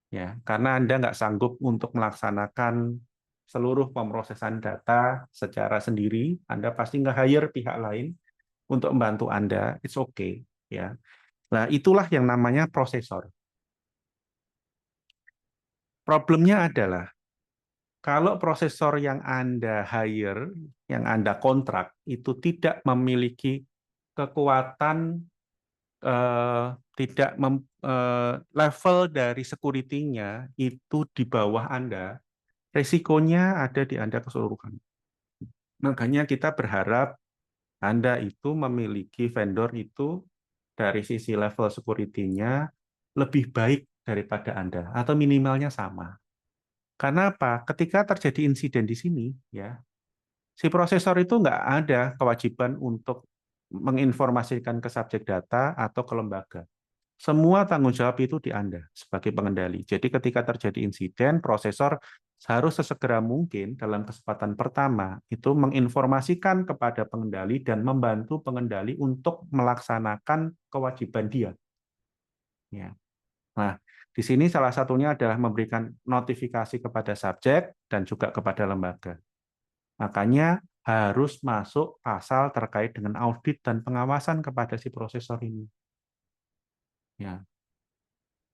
Ya, karena Anda nggak sanggup untuk melaksanakan seluruh pemrosesan data secara sendiri, Anda pasti nge-hire pihak lain untuk membantu Anda, it's okay. Ya. Nah, itulah yang namanya prosesor. Problemnya adalah, kalau prosesor yang Anda hire, yang Anda kontrak, itu tidak memiliki kekuatan level dari security-nya itu di bawah Anda, resikonya ada di Anda keseluruhan. Makanya kita berharap Anda itu memiliki vendor itu dari sisi level security-nya lebih baik daripada Anda, atau minimalnya sama. Karena apa? Ketika terjadi insiden di sini, ya, si prosesor itu nggak ada kewajiban untuk menginformasikan ke subjek data atau ke lembaga. Semua tanggung jawab itu di Anda sebagai pengendali. Jadi ketika terjadi insiden, prosesor harus sesegera mungkin dalam kesempatan pertama itu menginformasikan kepada pengendali dan membantu pengendali untuk melaksanakan kewajiban dia. Ya. Nah, di sini salah satunya adalah memberikan notifikasi kepada subjek dan juga kepada lembaga. Makanya harus masuk pasal terkait dengan audit dan pengawasan kepada si prosesor ini. Ya.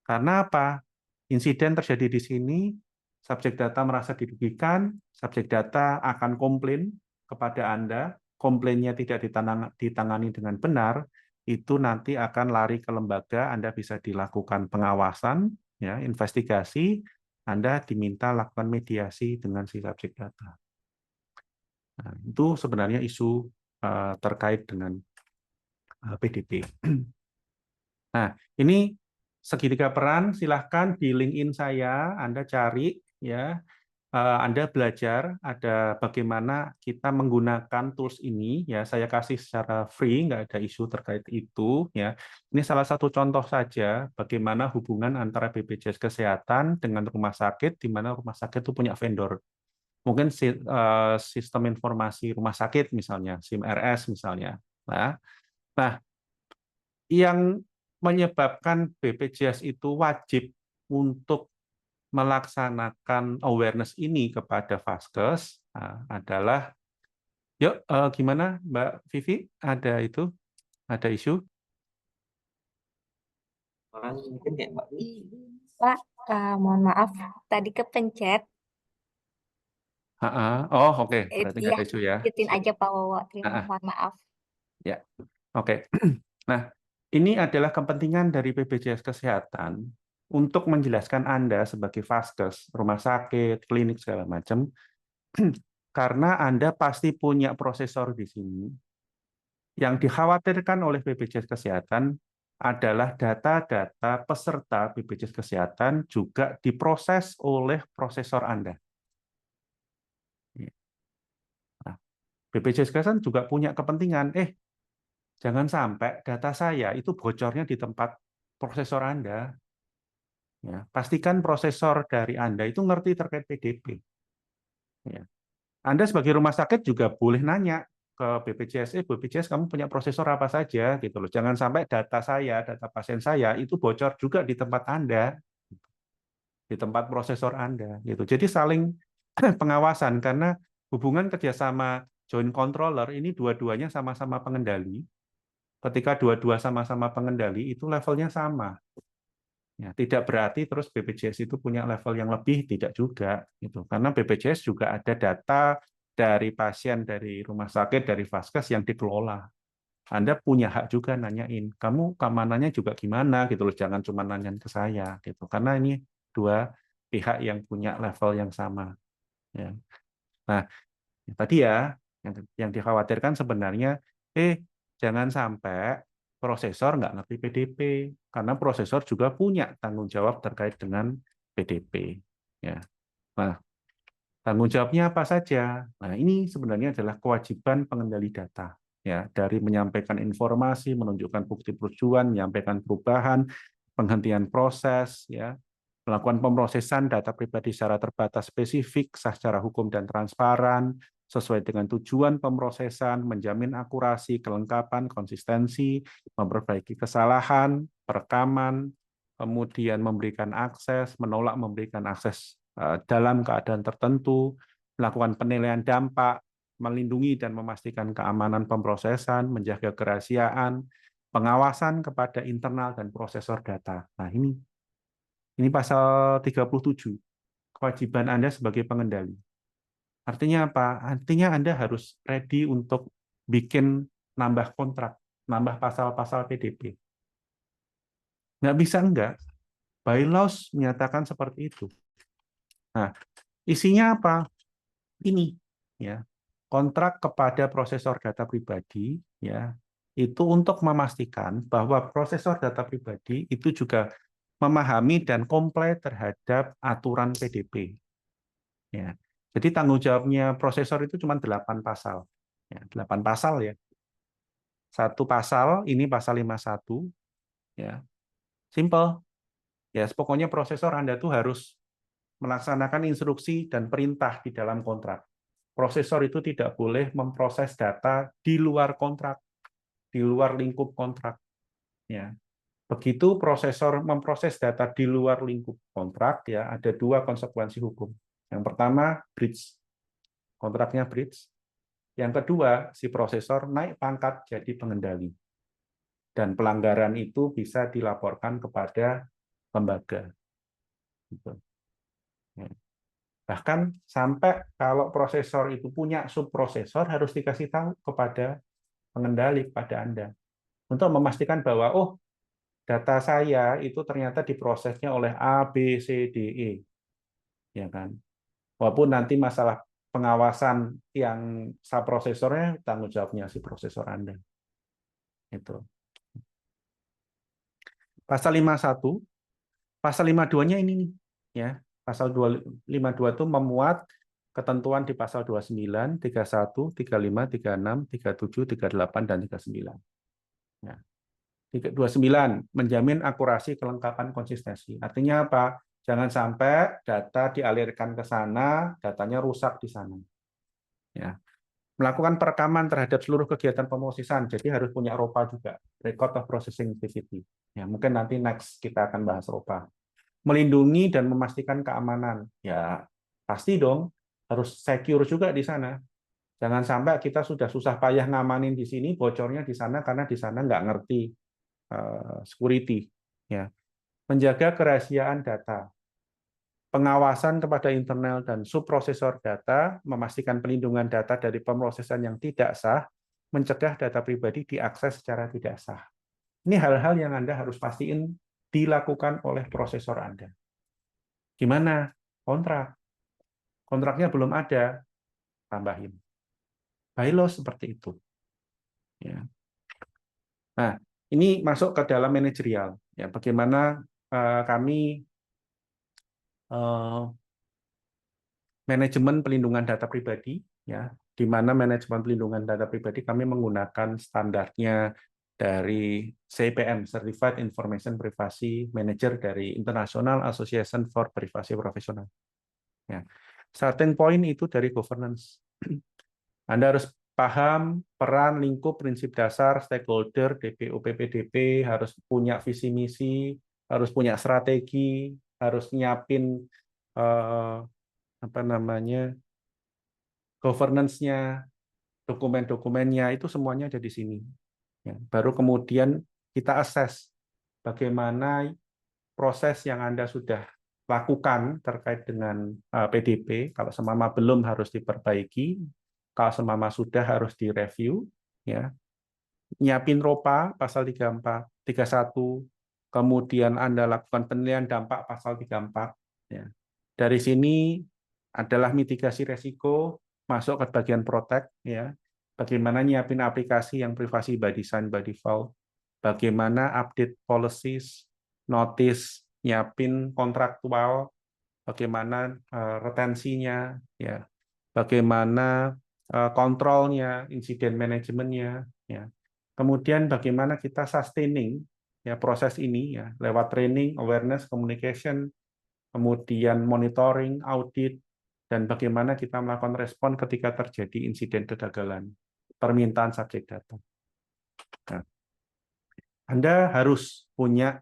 Karena apa? Insiden terjadi di sini, subjek data merasa dirugikan, subjek data akan komplain kepada Anda, komplainnya tidak ditangani dengan benar, itu nanti akan lari ke lembaga, Anda bisa dilakukan pengawasan, ya, investigasi, Anda diminta lakukan mediasi dengan si subjek data. Nah, itu sebenarnya isu terkait dengan PDP. Nah, ini segitiga peran, silahkan di LinkedIn saya, Anda cari, ya, Anda belajar ada bagaimana kita menggunakan tools ini, ya, saya kasih secara free, nggak ada isu terkait itu, ya. Ini salah satu contoh saja bagaimana hubungan antara BPJS Kesehatan dengan rumah sakit, di mana rumah sakit itu punya vendor. Mungkin sistem informasi rumah sakit misalnya, SIM-RS misalnya. Nah, yang menyebabkan BPJS itu wajib untuk melaksanakan awareness ini kepada Vaskes adalah, yuk, gimana Mbak Vivi? Ada isu? Mungkin kayak Mbak. Pak, mohon maaf, tadi kepencet. Oh, oke. Berarti nggak Iya, ada isu ya. lanjutin aja Pak Wowo. Mohon maaf. Ya, oke. Nah, ini adalah kepentingan dari BPJS Kesehatan untuk menjelaskan Anda sebagai Vaskes, rumah sakit, klinik, segala macam, karena Anda pasti punya prosesor di sini. Yang dikhawatirkan oleh BPJS Kesehatan adalah data-data peserta BPJS Kesehatan juga diproses oleh prosesor Anda. Nah, BPJS Kesehatan juga punya kepentingan, jangan sampai data saya itu bocornya di tempat prosesor Anda. Ya, pastikan prosesor dari Anda itu ngerti terkait PDP. Ya. Anda sebagai rumah sakit juga boleh nanya ke BPJS, BPJS kamu punya prosesor apa saja, gitu loh. Jangan sampai data saya, data pasien saya itu bocor juga di tempat Anda, di tempat prosesor Anda, gitu. Jadi saling pengawasan karena hubungan kerjasama joint controller ini dua-duanya sama-sama pengendali. Ketika dua-dua sama-sama pengendali itu levelnya sama. Ya, tidak berarti terus BPJS itu punya level yang lebih, tidak juga, gitu. Karena BPJS juga ada data dari pasien dari rumah sakit, dari Vaskes yang dikelola. Anda punya hak juga nanyain, kamu keamanannya juga gimana, gitu loh. Jangan cuma nanyain ke saya, gitu. Karena ini dua pihak yang punya level yang sama. Ya. Nah, tadi ya, yang dikhawatirkan sebenarnya, jangan sampai prosesor nggak ngerti PDP, karena prosesor juga punya tanggung jawab terkait dengan PDP. Ya. Nah, tanggung jawabnya apa saja? Nah, ini sebenarnya adalah kewajiban pengendali data. Ya, dari menyampaikan informasi, menunjukkan bukti persetujuan, menyampaikan perubahan, penghentian proses, ya, melakukan pemrosesan data pribadi secara terbatas spesifik, sah secara hukum dan transparan, sesuai dengan tujuan pemrosesan, menjamin akurasi, kelengkapan, konsistensi, memperbaiki kesalahan, perekaman, kemudian memberikan akses, menolak memberikan akses dalam keadaan tertentu, melakukan penilaian dampak, melindungi dan memastikan keamanan pemrosesan, menjaga kerahasiaan, pengawasan kepada internal dan prosesor data. Nah, ini pasal 37, kewajiban Anda sebagai pengendali. Artinya apa? Artinya Anda harus ready untuk bikin nambah kontrak, nambah pasal-pasal PDP. Nggak bisa enggak. Bylaws menyatakan seperti itu. Nah, isinya apa? Ini, ya, kontrak kepada prosesor data pribadi, ya, itu untuk memastikan bahwa prosesor data pribadi itu juga memahami dan comply terhadap aturan PDP. Ya. Jadi tanggung jawabnya prosesor itu cuma 8 pasal. Ya, 8 pasal ya. Satu pasal, ini pasal 51, ya. Simple. Ya, pokoknya prosesor Anda tuh harus melaksanakan instruksi dan perintah di dalam kontrak. Prosesor itu tidak boleh memproses data di luar kontrak, di luar lingkup kontrak. Ya. Begitu prosesor memproses data di luar lingkup kontrak, ya ada 2 konsekuensi hukum. Yang pertama, breach. Kontraknya breach. Yang kedua, si prosesor naik pangkat jadi pengendali. Dan pelanggaran itu bisa dilaporkan kepada lembaga. Gitu. Ya. Bahkan sampai kalau prosesor itu punya subprosesor harus dikasih tahu kepada pengendali, kepada Anda. Untuk memastikan bahwa, oh, data saya itu ternyata diprosesnya oleh A, B, C, D, E. Ya kan? Walaupun nanti masalah pengawasan yang subprosesornya tanggung jawabnya si prosesor Anda. Itu. Pasal 51, pasal 52-nya ini nih, ya. Pasal 52 itu memuat ketentuan di pasal 29, 31, 35, 36, 37, 38 dan 39. Ya. 29 menjamin akurasi, kelengkapan, konsistensi. Artinya apa? Jangan sampai data dialirkan ke sana, datanya rusak di sana. Ya. Melakukan perekaman terhadap seluruh kegiatan pemrosesan, jadi harus punya ROPA juga, Record of Processing Activity. Ya, mungkin nanti next kita akan bahas ROPA. Melindungi dan memastikan keamanan. Ya, pasti dong, harus secure juga di sana. Jangan sampai kita sudah susah payah ngamanin di sini, bocornya di sana karena di sana nggak ngerti security. Ya. Menjaga kerahasiaan data. Pengawasan kepada internal dan subprosesor data, memastikan pelindungan data dari pemrosesan yang tidak sah, mencegah data pribadi diakses secara tidak sah. Ini hal-hal yang Anda harus pastiin dilakukan oleh prosesor Anda. Gimana? Kontrak. Kontraknya belum ada, tambahin. Bylaws seperti itu. Ya. Nah, ini masuk ke dalam manajerial. Ya, bagaimana kami manajemen pelindungan data pribadi, ya, di mana manajemen pelindungan data pribadi kami menggunakan standarnya dari CIPM, Certified Information Privacy Manager dari International Association for Privacy Professional. Ya. Starting point itu dari governance. Anda harus paham peran, lingkup, prinsip dasar, stakeholder, DPO, PPDP, harus punya visi misi, harus punya strategi, harus nyiapin governance-nya, dokumen-dokumennya, itu semuanya ada di sini. Ya, baru kemudian kita assess bagaimana proses yang Anda sudah lakukan terkait dengan PDP, kalau semama belum harus diperbaiki, kalau semama sudah harus direview, ya. Nyiapin ROPA pasal 34, 31, kemudian Anda lakukan penilaian dampak pasal 34, ya. Dari sini adalah mitigasi resiko, masuk ke bagian protect, ya. Bagaimana nyiapin aplikasi yang privasi by design by default, bagaimana update policies, notice, nyiapin kontraktual, bagaimana retensinya, ya, bagaimana kontrolnya, insiden manajemennya, ya. Kemudian bagaimana kita sustaining ya proses ini ya lewat training, awareness, communication, kemudian monitoring, audit, dan bagaimana kita melakukan respon ketika terjadi insiden kegagalan permintaan subjek data. Nah, Anda harus punya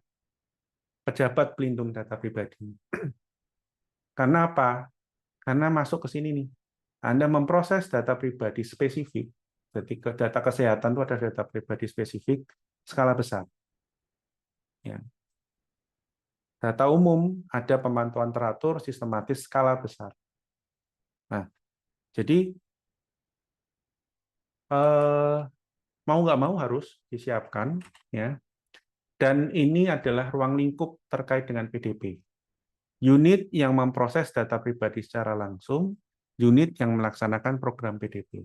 pejabat pelindung data pribadi. Karena apa? Karena masuk ke sini nih. Anda memproses data pribadi spesifik. Jadi data kesehatan itu ada data pribadi spesifik skala besar. Ya. Data umum ada pemantauan teratur, sistematis, skala besar. Nah, jadi mau nggak mau harus disiapkan, ya. Dan ini adalah ruang lingkup terkait dengan PDP. Unit yang memproses data pribadi secara langsung, unit yang melaksanakan program PDP.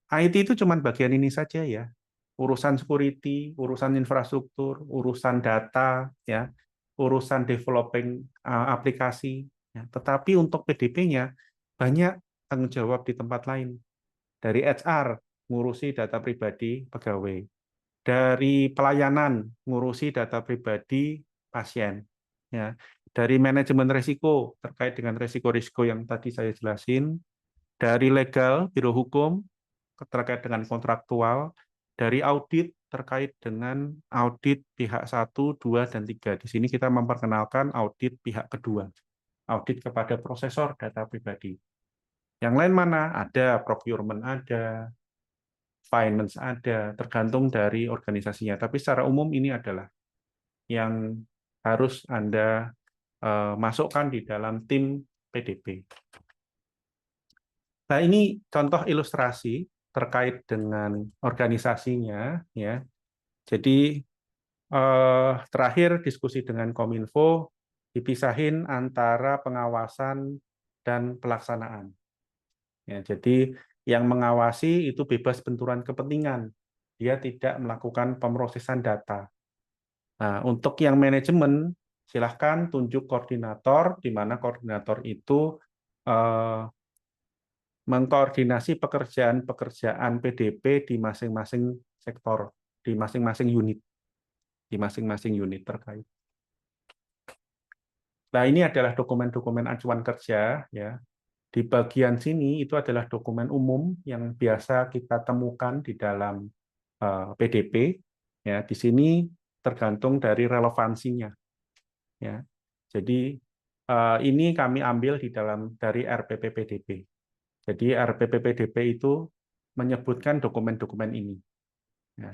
IT itu cuma bagian ini saja ya. Urusan security, urusan infrastruktur, urusan data, ya, urusan developing aplikasi. Ya. Tetapi untuk PDP-nya banyak tanggung jawab di tempat lain. Dari HR ngurusi data pribadi pegawai. Dari pelayanan ngurusi data pribadi pasien. Ya. Dari manajemen risiko terkait dengan risiko-risiko yang tadi saya jelasin. Dari legal, biro hukum terkait dengan kontraktual, dari audit terkait dengan audit pihak 1, 2, dan 3. Di sini kita memperkenalkan audit pihak kedua, audit kepada prosesor data pribadi. Yang lain mana? Ada procurement, ada finance, ada, tergantung dari organisasinya. Tapi secara umum ini adalah yang harus Anda masukkan di dalam tim PDP. Nah, ini contoh ilustrasi terkait dengan organisasinya, ya. Jadi terakhir diskusi dengan Kominfo dipisahin antara pengawasan dan pelaksanaan. Ya, jadi yang mengawasi itu bebas benturan kepentingan, dia tidak melakukan pemrosesan data. Nah, untuk yang manajemen silahkan tunjuk koordinator, di mana koordinator itu mengkoordinasi pekerjaan-pekerjaan PDP di masing-masing sektor, di masing-masing unit terkait. Nah, ini adalah dokumen-dokumen acuan kerja, ya. Di bagian sini itu adalah dokumen umum yang biasa kita temukan di dalam PDP, ya. Di sini tergantung dari relevansinya, ya. Jadi ini kami ambil dari RPP PDP. Jadi RPP PDP itu menyebutkan dokumen-dokumen ini. Ya.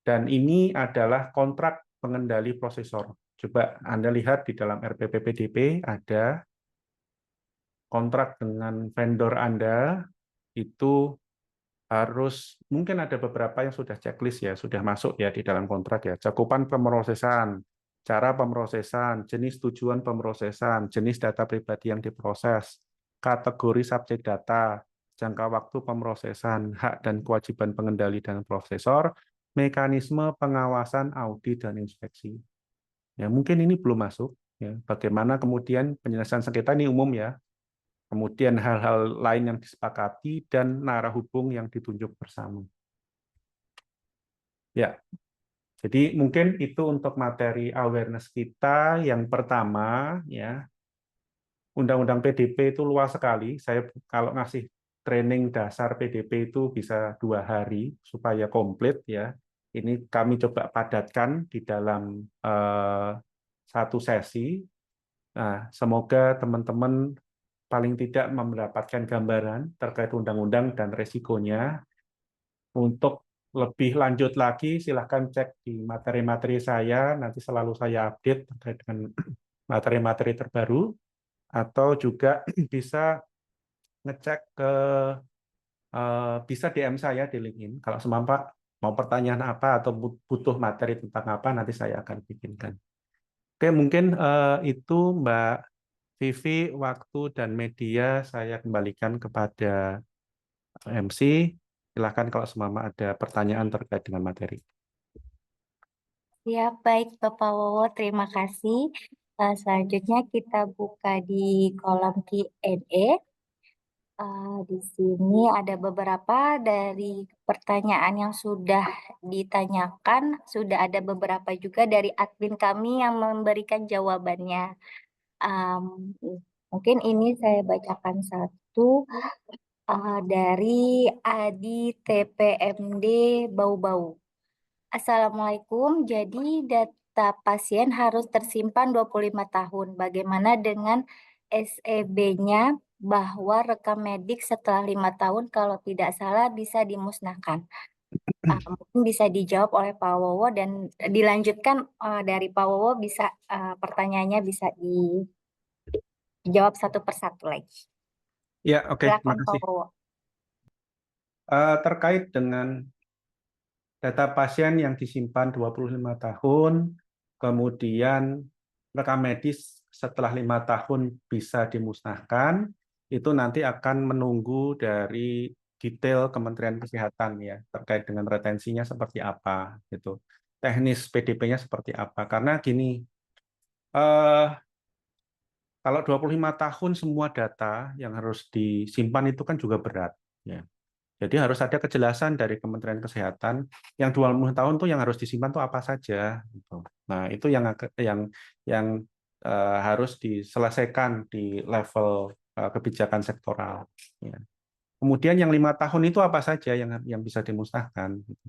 Dan ini adalah kontrak pengendali prosesor. Coba Anda lihat di dalam RPP PDP ada kontrak dengan vendor Anda, itu harus, mungkin ada beberapa yang sudah checklist ya, sudah masuk ya di dalam kontrak ya. Cakupan pemrosesan, cara pemrosesan, jenis tujuan pemrosesan, jenis data pribadi yang diproses, kategori subjek data, jangka waktu pemrosesan, hak dan kewajiban pengendali dan prosesor, mekanisme pengawasan, audit, dan inspeksi. Ya, mungkin ini belum masuk. Ya. Bagaimana kemudian penyelesaian sengketa ini umum ya. Kemudian hal-hal lain yang disepakati dan narah hubung yang ditunjuk bersama. Ya, jadi mungkin itu untuk materi awareness kita yang pertama ya. Undang-undang PDP itu luas sekali. Saya kalau ngasih training dasar PDP itu bisa 2 hari supaya komplit ya. Ini kami coba padatkan di dalam satu sesi. Nah, semoga teman-teman paling tidak mendapatkan gambaran terkait undang-undang dan resikonya. Untuk lebih lanjut lagi, silahkan cek di materi-materi saya, nanti selalu saya update terkait dengan materi-materi terbaru, atau juga bisa ngecek ke bisa DM saya di LinkedIn. Kalau semampa mau pertanyaan apa atau butuh materi tentang apa, nanti saya akan bikinkan. Oke, mungkin itu Mbak Vivi, waktu dan media saya kembalikan kepada MC. Silakan kalau semama ada pertanyaan terkait dengan materi. Ya, baik Bapak Wowo, terima kasih. Selanjutnya kita buka di kolom Q&A. Di sini ada beberapa dari pertanyaan yang sudah ditanyakan, sudah ada beberapa juga dari admin kami yang memberikan jawabannya. Mungkin ini saya bacakan satu dari Adi TPMD Bau-Bau. Assalamualaikum, jadi data pasien harus tersimpan 25 tahun. Bagaimana dengan SEB-nya bahwa rekam medik setelah 5 tahun kalau tidak salah bisa dimusnahkan? Mungkin bisa dijawab oleh Pak Wowo dan dilanjutkan dari Pak Wowo bisa pertanyaannya bisa dijawab satu persatu lagi. Ya, oke, terima Silakan Pak kasih. Wowo. Terkait dengan data pasien yang disimpan 25 tahun, kemudian rekam medis setelah 5 tahun bisa dimusnahkan, itu nanti akan menunggu dari detail Kementerian Kesehatan ya, terkait dengan retensinya seperti apa, gitu. Teknis PDP-nya seperti apa. Karena gini, kalau 25 tahun semua data yang harus disimpan itu kan juga berat. Ya. Jadi harus ada kejelasan dari Kementerian Kesehatan yang 20 tahun tuh yang harus disimpan tuh apa saja. Gitu. Nah itu yang harus diselesaikan di level kebijakan sektoral. Ya. Kemudian yang 5 tahun itu apa saja yang bisa dimusnahkan. Gitu.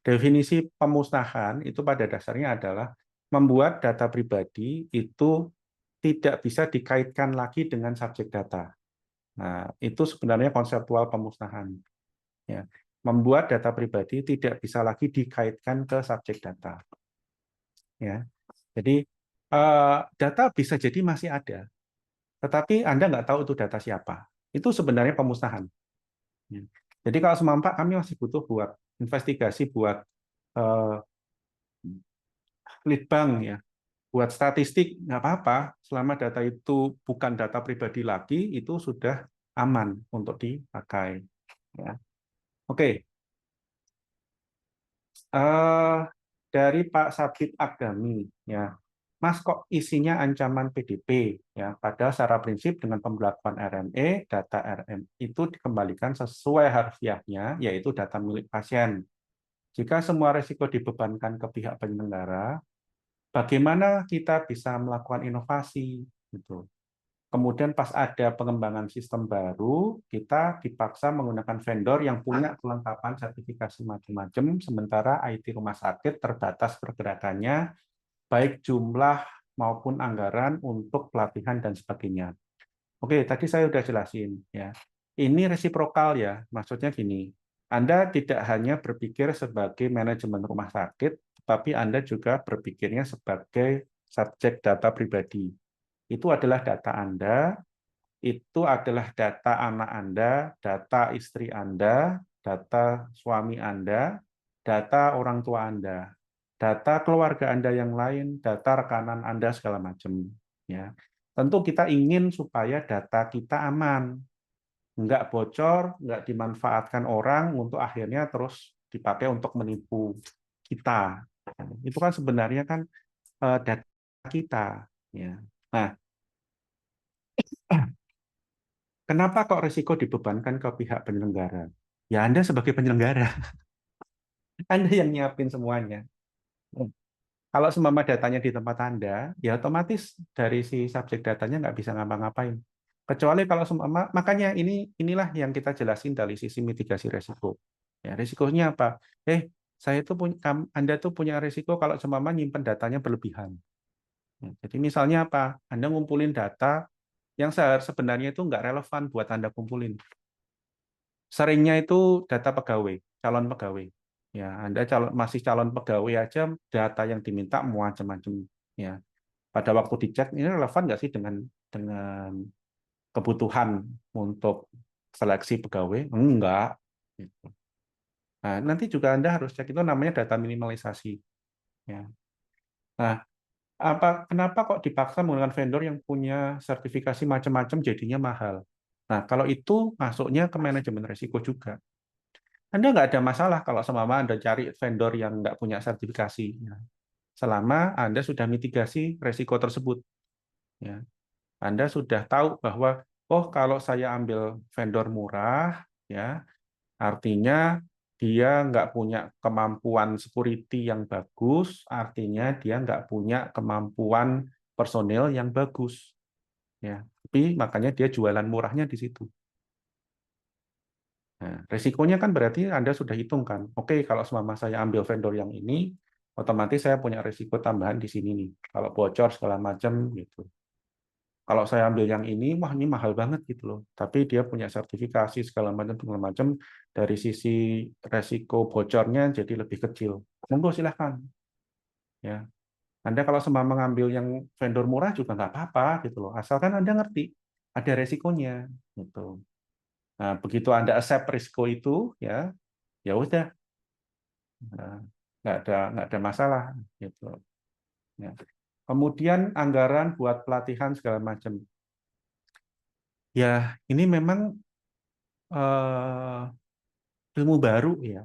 Definisi pemusnahan itu pada dasarnya adalah membuat data pribadi itu tidak bisa dikaitkan lagi dengan subjek data. Nah, itu sebenarnya konseptual pemusnahan. Ya, membuat data pribadi tidak bisa lagi dikaitkan ke subjek data. Ya, jadi data bisa jadi masih ada, tetapi Anda nggak tahu itu data siapa. Itu sebenarnya pemusnahan. Ya. Jadi kalau semampak kami masih butuh buat investigasi, buat lead bank ya, buat statistik nggak apa-apa, selama data itu bukan data pribadi lagi, itu sudah aman untuk dipakai. Ya. Oke. Dari Pak Sabit Agami, ya, Mas kok isinya ancaman PDP, ya, padahal secara prinsip dengan pembelakuan RME, data RM itu dikembalikan sesuai harfiahnya, yaitu data milik pasien. Jika semua risiko dibebankan ke pihak penyelenggara, bagaimana kita bisa melakukan inovasi, gitu. Kemudian pas ada pengembangan sistem baru, kita dipaksa menggunakan vendor yang punya kelengkapan sertifikasi macam-macam, sementara IT rumah sakit terbatas pergerakannya, baik jumlah maupun anggaran untuk pelatihan dan sebagainya. Oke, tadi saya sudah jelasin ya. Ini resiprokal ya, maksudnya gini. Anda tidak hanya berpikir sebagai manajemen rumah sakit, tapi Anda juga berpikirnya sebagai subjek data pribadi. Itu adalah data Anda, itu adalah data anak Anda, data istri Anda, data suami Anda, data orang tua Anda, data keluarga Anda yang lain, data rekanan Anda segala macam. Ya, tentu kita ingin supaya data kita aman, nggak bocor, nggak dimanfaatkan orang untuk akhirnya terus dipakai untuk menipu kita. Itu kan sebenarnya kan data kita. Ya. Nah, kenapa kok risiko dibebankan ke pihak penyelenggara? Ya Anda sebagai penyelenggara, Anda yang nyiapin semuanya. Kalau semua datanya di tempat Anda, ya otomatis dari si subjek datanya nggak bisa ngapa-ngapain. Kecuali kalau semua, makanya inilah yang kita jelasin dari sisi mitigasi risiko. Ya, risikonya apa? Saya tuh punya, Anda tuh punya risiko kalau semua nyimpen datanya berlebihan. Jadi misalnya apa? Anda ngumpulin data yang sebenarnya itu nggak relevan buat Anda kumpulin. Seringnya itu data pegawai, calon pegawai. Ya, Anda masih calon pegawai aja, data yang diminta macam-macam. Ya, pada waktu dicek ini relevan nggak sih dengan kebutuhan untuk seleksi pegawai? Enggak. Gitu. Nah, nanti juga Anda harus cek itu namanya data minimalisasi. Ya. Nah, kenapa kok dipaksa menggunakan vendor yang punya sertifikasi macam-macam jadinya mahal? Nah, kalau itu masuknya ke manajemen risiko juga. Anda nggak ada masalah kalau semama Anda cari vendor yang nggak punya sertifikasi, ya. Selama Anda sudah mitigasi risiko tersebut. Ya. Anda sudah tahu bahwa, oh kalau saya ambil vendor murah, ya artinya dia nggak punya kemampuan security yang bagus, artinya dia nggak punya kemampuan personil yang bagus. Ya. Tapi makanya dia jualan murahnya di situ. Nah, resikonya kan berarti Anda sudah hitung kan, oke kalau selama saya ambil vendor yang ini, otomatis saya punya risiko tambahan di sini nih, kalau bocor segala macam gitu. Kalau saya ambil yang ini, wah ini mahal banget gitu loh, tapi dia punya sertifikasi segala macam, dari sisi resiko bocornya jadi lebih kecil. Monggo silahkan. Ya, Anda kalau semua mengambil yang vendor murah juga nggak apa-apa gitu loh, asalkan Anda ngerti ada resikonya gitu. Nah, begitu Anda accept risiko itu, ya udah, nggak ada masalah gitu. Ya. Kemudian anggaran buat pelatihan segala macam. Ya, ini memang ilmu baru ya.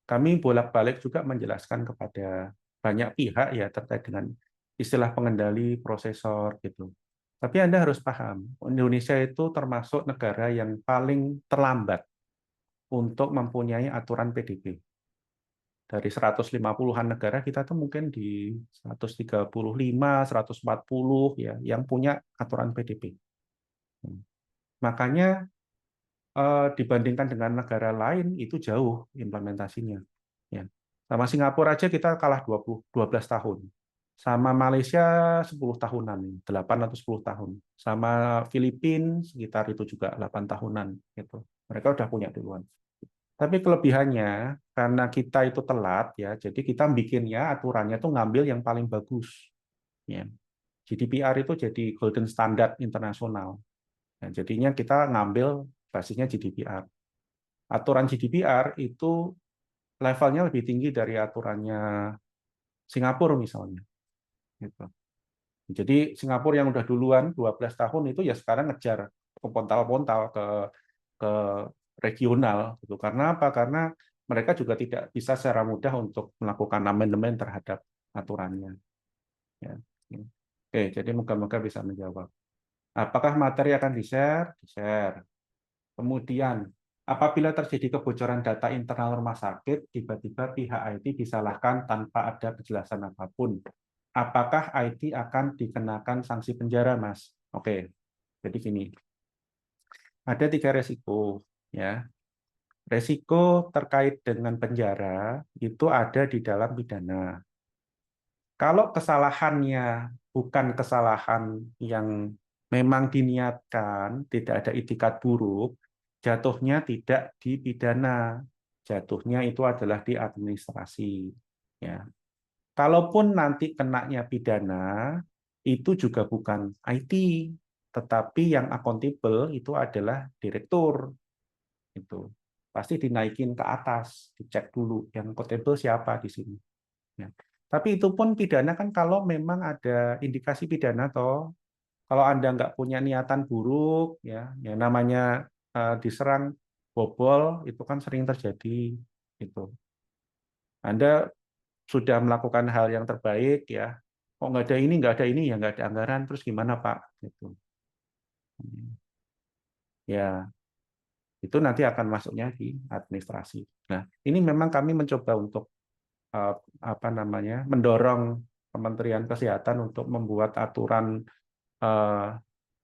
Kami bolak-balik juga menjelaskan kepada banyak pihak ya terkait dengan istilah pengendali prosesor gitu. Tapi Anda harus paham, Indonesia itu termasuk negara yang paling terlambat untuk mempunyai aturan PDB. Dari 150-an negara kita tuh mungkin di 135, 140 ya yang punya aturan PDB. Makanya dibandingkan dengan negara lain itu jauh implementasinya. Ya. Sama Singapura aja kita kalah 12 tahun. Sama Malaysia 10 tahunan, 8 atau 10 tahun. Sama Filipina sekitar itu juga 8 tahunan gitu. Mereka udah punya duluan. Tapi kelebihannya karena kita itu telat ya, jadi kita bikinnya aturannya tuh ngambil yang paling bagus. Ya. GDPR itu jadi golden standard internasional. Nah, jadinya kita ngambil basisnya GDPR. Aturan GDPR itu levelnya lebih tinggi dari aturannya Singapura misalnya. Gitu. Jadi Singapura yang udah duluan 12 tahun itu ya sekarang ngejar ke pontal-pontal ke regional gitu. Karena apa? Karena mereka juga tidak bisa secara mudah untuk melakukan amandemen terhadap aturannya. Ya. Oke, jadi moga-moga bisa menjawab. Apakah materi akan di-share? Di-share. Kemudian, apabila terjadi kebocoran data internal rumah sakit, tiba-tiba pihak IT disalahkan tanpa ada kejelasan apapun. Apakah IT akan dikenakan sanksi penjara, Mas? Oke, jadi gini. Ada 3 resiko. Ya. Resiko terkait dengan penjara itu ada di dalam pidana. Kalau kesalahannya bukan kesalahan yang memang diniatkan, tidak ada itikat buruk, jatuhnya tidak di pidana, jatuhnya itu adalah di administrasi. Ya. Kalaupun nanti kenanya pidana, itu juga bukan IT, tetapi yang accountable itu adalah direktur. Itu pasti dinaikin ke atas, dicek dulu yang accountable siapa di sini. Ya. Tapi itu pun pidana kan kalau memang ada indikasi pidana toh. Kalau Anda nggak punya niatan buruk, ya namanya diserang bobol itu kan sering terjadi. Itu Anda sudah melakukan hal yang terbaik, ya. Kok nggak ada ini, ya nggak ada anggaran, terus gimana Pak? Gitu. Ya, itu nanti akan masuknya di administrasi. Nah, ini memang kami mencoba untuk mendorong Kementerian Kesehatan untuk membuat aturan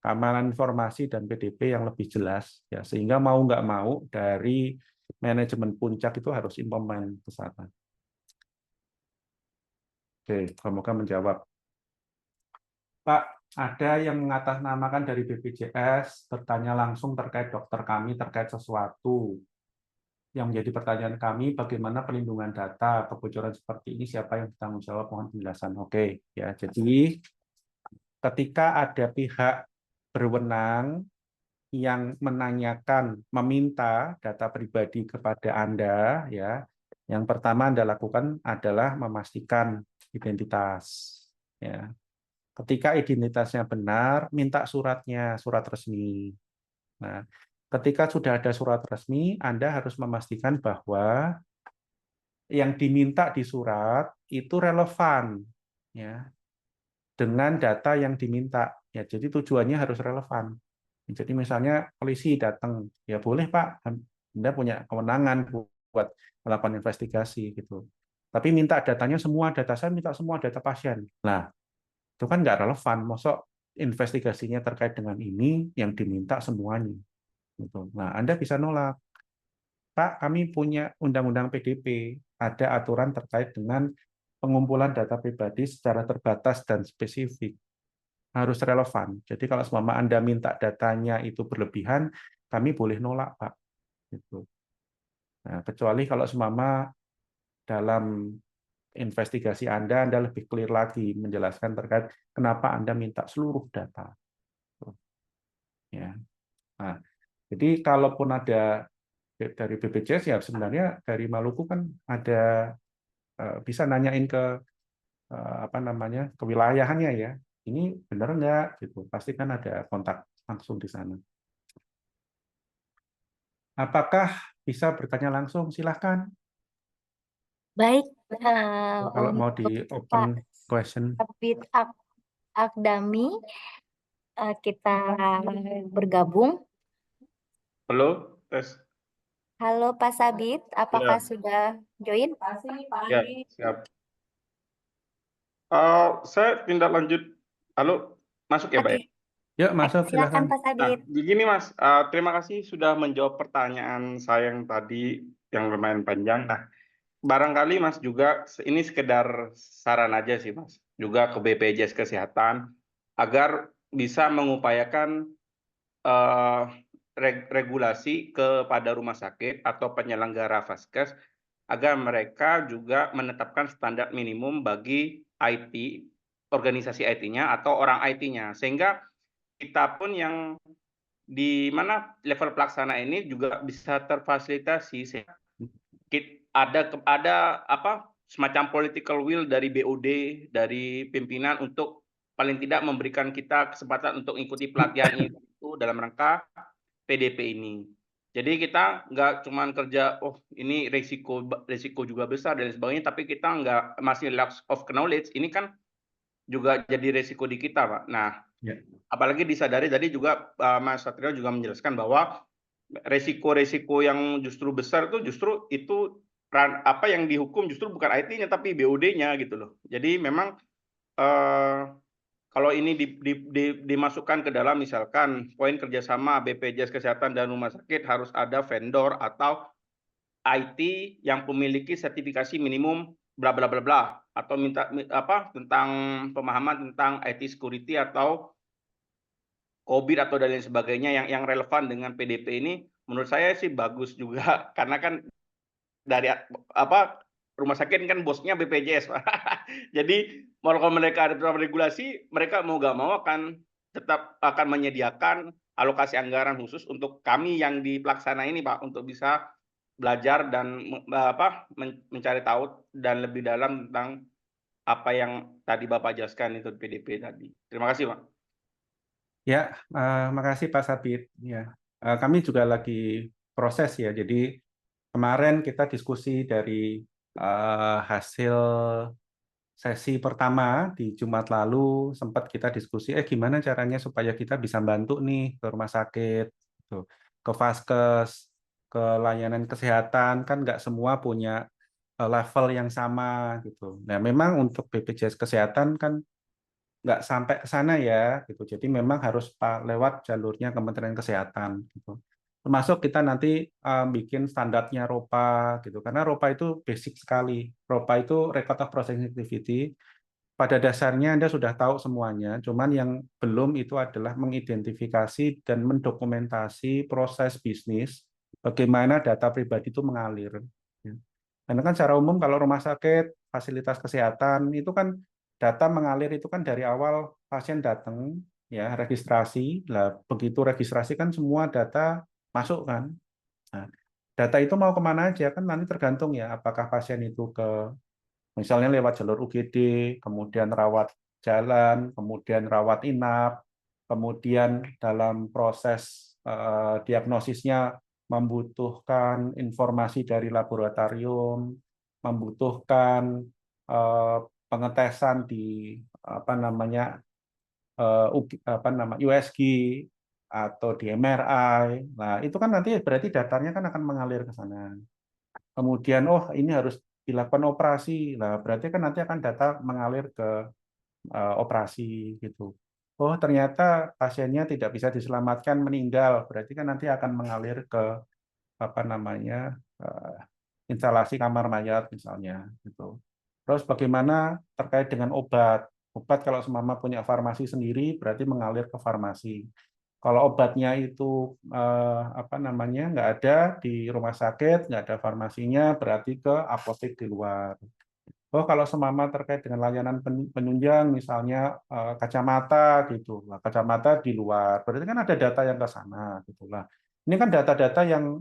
keamanan informasi dan PDP yang lebih jelas, ya sehingga mau nggak mau dari manajemen puncak itu harus implement ke sana. Oke, semoga menjawab. Pak, ada yang mengatasnamakan dari BPJS bertanya langsung terkait dokter kami terkait sesuatu. Yang menjadi pertanyaan kami, bagaimana perlindungan data, kebocoran seperti ini, siapa yang bertanggung jawab, mohon penjelasan. Oke, ya. Jadi ketika ada pihak berwenang yang menanyakan, meminta data pribadi kepada Anda, ya, yang pertama Anda lakukan adalah memastikan identitas. Ya. Ketika identitasnya benar, minta suratnya, surat resmi. Nah, ketika sudah ada surat resmi, Anda harus memastikan bahwa yang diminta di surat itu relevan, ya, dengan data yang diminta. Ya, jadi tujuannya harus relevan. Jadi misalnya polisi datang, ya boleh Pak, Anda punya kewenangan buat melakukan investigasi gitu. Tapi minta datanya semua data saya, minta semua data pasien. Nah, itu kan nggak relevan. Maksud investigasinya terkait dengan ini yang diminta semuanya. Gitu. Nah, Anda bisa nolak. Pak, kami punya undang-undang PDP, ada aturan terkait dengan pengumpulan data pribadi secara terbatas dan spesifik. Harus relevan. Jadi kalau semama Anda minta datanya itu berlebihan, kami boleh nolak, Pak. Gitu. Nah, kecuali kalau semama dalam investigasi Anda lebih clear lagi menjelaskan terkait kenapa Anda minta seluruh data. Ya. Nah, jadi kalaupun ada dari BPJS ya sebenarnya dari Maluku kan ada bisa nanyain ke apa namanya kewilayahannya ya. Ini benar nggak gitu. Pasti kan ada kontak langsung di sana. Apakah bisa bertanya langsung? Silahkan. Baik, Kalau mau di untuk open Pak question. Sabit Akdami, kita bergabung. Halo, tes. Halo Pak Sabit, apakah Ya, sudah join? ya, siap. Saya tindak lanjut. Halo, masuk ya, Pak ya? Oke, Yuk masuk silakan silakan. Pak Sabit. Begini Mas, terima kasih sudah menjawab pertanyaan saya yang tadi yang lumayan panjang. Nah, barangkali Mas juga ini sekedar saran aja sih Mas, juga ke BPJS Kesehatan agar bisa mengupayakan eh, regulasi kepada rumah sakit atau penyelenggara vaskes agar mereka juga menetapkan standar minimum bagi IT, organisasi IT-nya atau orang IT-nya, sehingga kita pun yang di mana level pelaksana ini juga bisa terfasilitasi. Ada apa semacam political will dari BOD, dari pimpinan untuk paling tidak memberikan kita kesempatan untuk ikuti pelatihan itu dalam rangka PDP ini. Jadi kita nggak cuma kerja, oh ini risiko juga besar dan sebagainya, tapi kita nggak masih lack of knowledge. Ini kan juga jadi risiko di kita, Pak. Nah, Ya. apalagi disadari tadi juga Mas Satrio juga menjelaskan bahwa resiko-resiko yang justru besar itu justru itu apa yang dihukum justru bukan IT-nya tapi BOD-nya gitu loh. Jadi memang kalau ini dimasukkan ke dalam misalkan poin kerjasama BPJS Kesehatan dan Rumah Sakit harus ada vendor atau IT yang memiliki sertifikasi minimum bla bla bla bla atau minta apa tentang pemahaman tentang IT security atau COVID atau dan lain sebagainya yang relevan dengan PDP ini menurut saya sih bagus juga karena kan dari apa rumah sakit kan bosnya BPJS. Jadi kalau mereka ada dalam regulasi, mereka mau nggak mau akan tetap akan menyediakan alokasi anggaran khusus untuk kami yang di pelaksana ini Pak untuk bisa belajar dan mencari tahu dan lebih dalam tentang apa yang tadi Bapak jelaskan itu PDP tadi. Terima kasih Pak. Ya, makasih Pak Sabit. Ya, kami juga lagi proses ya. Jadi kemarin kita diskusi dari hasil sesi pertama di Jumat lalu sempat kita diskusi, gimana caranya supaya kita bisa bantu nih ke rumah sakit, gitu, ke vaskes, ke layanan kesehatan kan nggak semua punya level yang sama gitu. Nah, memang untuk BPJS Kesehatan kan nggak sampai ke sana ya gitu. Jadi memang harus lewat jalurnya Kementerian Kesehatan gitu. Termasuk kita nanti bikin standarnya ROPA gitu. Karena ROPA itu basic sekali. ROPA itu Record of Processing Activity. Pada dasarnya Anda sudah tahu semuanya, cuman yang belum itu adalah mengidentifikasi dan mendokumentasi proses bisnis bagaimana data pribadi itu mengalir. Karena kan secara umum kalau rumah sakit, fasilitas kesehatan itu kan data mengalir itu kan dari awal pasien datang ya registrasi, lah begitu registrasi kan semua data masuk kan. Nah, data itu mau kemana aja kan nanti tergantung ya apakah pasien itu ke misalnya lewat jalur UGD, kemudian rawat jalan, kemudian rawat inap, kemudian dalam proses diagnosisnya membutuhkan informasi dari laboratorium, membutuhkan pengetesan di USG atau di MRI. Nah, itu kan nanti berarti datanya kan akan mengalir ke sana. Kemudian, oh ini harus dilakukan operasi. Nah, berarti kan nanti akan data mengalir ke operasi gitu. Oh, ternyata pasiennya tidak bisa diselamatkan meninggal. Berarti kan nanti akan mengalir ke instalasi kamar mayat misalnya gitu. Terus bagaimana terkait dengan obat? Obat kalau semama punya farmasi sendiri berarti mengalir ke farmasi. Kalau obatnya itu nggak ada di rumah sakit, nggak ada farmasinya, berarti ke apotek di luar. Oh, kalau semama terkait dengan layanan penunjang, misalnya kacamata gitu, kacamata di luar, berarti kan ada data yang ke sana, gitulah. Ini kan data-data yang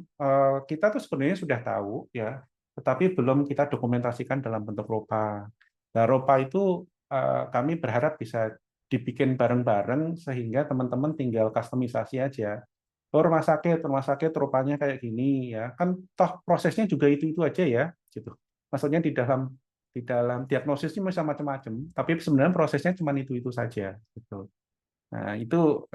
kita tuh sebenarnya sudah tahu ya, tetapi belum kita dokumentasikan dalam bentuk ROPA. Nah, ROPA itu kami berharap bisa dibikin bareng-bareng sehingga teman-teman tinggal kustomisasi aja. Oh, rumah sakit ROPA-nya kayak gini ya. Kan toh prosesnya juga itu aja ya, gitu. Maksudnya di dalam diagnosisnya bisa macam-macam, tapi sebenarnya prosesnya cuma itu saja, gitu. Nah, itu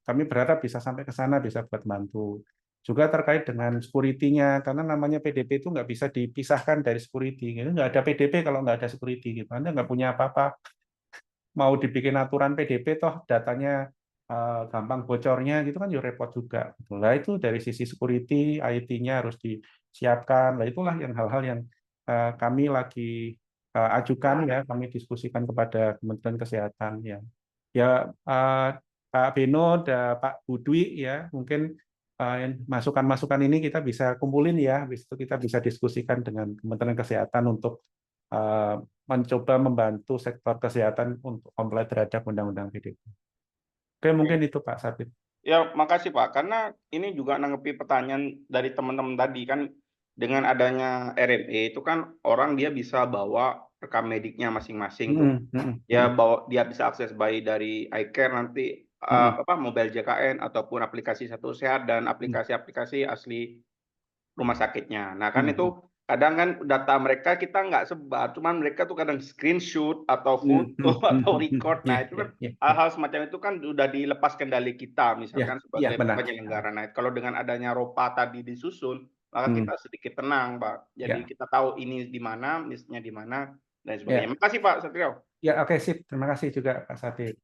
kami berharap bisa sampai ke sana, bisa buat bantu. Juga terkait dengan security-nya, karena namanya PDP itu nggak bisa dipisahkan dari security. Gitu. Nggak ada PDP kalau nggak ada security. Gitu. Anda nggak punya apa-apa. Mau dibikin aturan PDP, toh datanya gampang bocornya, gitu kan ya repot juga. Nah, itu dari sisi security, IT-nya harus disiapkan. Nah, itulah yang hal-hal yang kami lagi ajukan, ya, kami diskusikan kepada Kementerian Kesehatan. Ya Pak Beno dan Pak Budwi ya mungkin masukan-masukan ini kita bisa kumpulin ya, habis itu kita bisa diskusikan dengan Kementerian Kesehatan untuk mencoba membantu sektor kesehatan untuk comply terhadap Undang-Undang PDP. Oke, mungkin itu Pak Sabit. Ya, makasih Pak. Karena ini juga nanggepi pertanyaan dari teman-teman tadi kan, dengan adanya RME itu kan orang dia bisa bawa rekam mediknya masing-masing tuh. Ya, bawa dia bisa akses baik dari iCare nanti mobile JKN ataupun aplikasi Satu Sehat dan aplikasi-aplikasi asli rumah sakitnya. Nah, kan itu kadang kan data mereka kita nggak sebar, cuman mereka tuh kadang screenshot atau foto atau record. Nah, itu kan hal-hal semacam itu kan sudah dilepas kendali kita, misalkan sebagai penyelenggara. Nah, kalau dengan adanya ROPA tadi disusun, maka kita sedikit tenang, Pak. Jadi kita tahu ini di mana, listnya di mana, dan sebagainya. Makasih Pak Satrio. Ya, oke, sip. Terima kasih juga Pak Satrio.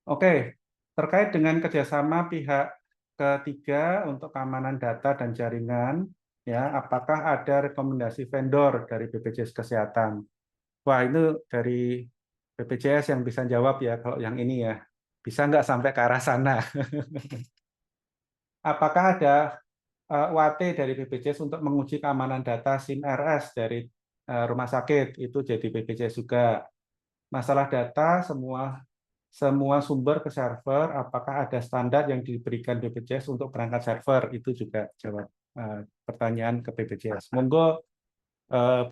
Oke, terkait dengan kerjasama pihak ketiga untuk keamanan data dan jaringan, ya, apakah ada rekomendasi vendor dari BPJS Kesehatan? Wah, itu dari BPJS yang bisa jawab ya, kalau yang ini ya. Bisa nggak sampai ke arah sana? Apakah ada UAT dari BPJS untuk menguji keamanan data SIM-RS dari rumah sakit? Itu jadi BPJS juga. Masalah data, semua sumber ke server, apakah ada standar yang diberikan BPJS untuk perangkat server? Itu juga jawab pertanyaan ke BPJS. Monggo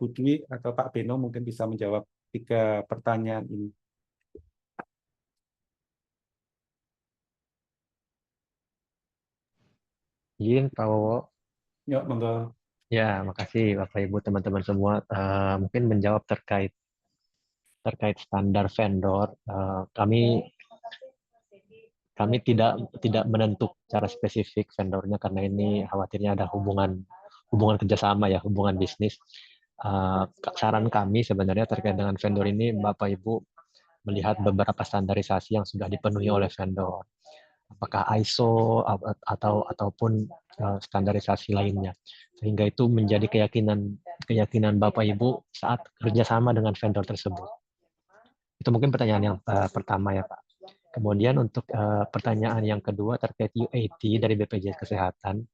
Bu Dwi atau Pak Beno mungkin bisa menjawab 3 pertanyaan ini. Izin Pak Wowo. Yuk, monggo. Ya, makasih Bapak Ibu teman-teman semua. Mungkin menjawab terkait standar vendor. Kami tidak menentuk cara spesifik vendornya karena ini khawatirnya ada hubungan kerjasama ya, hubungan bisnis. Saran kami sebenarnya terkait dengan vendor ini, Bapak Ibu melihat beberapa standarisasi yang sudah dipenuhi oleh vendor. Apakah ISO ataupun standarisasi lainnya, sehingga itu menjadi keyakinan Bapak Ibu saat kerjasama dengan vendor tersebut. Itu mungkin pertanyaan yang pertama ya Pak. Kemudian untuk pertanyaan yang kedua terkait UAT dari BPJS Kesehatan,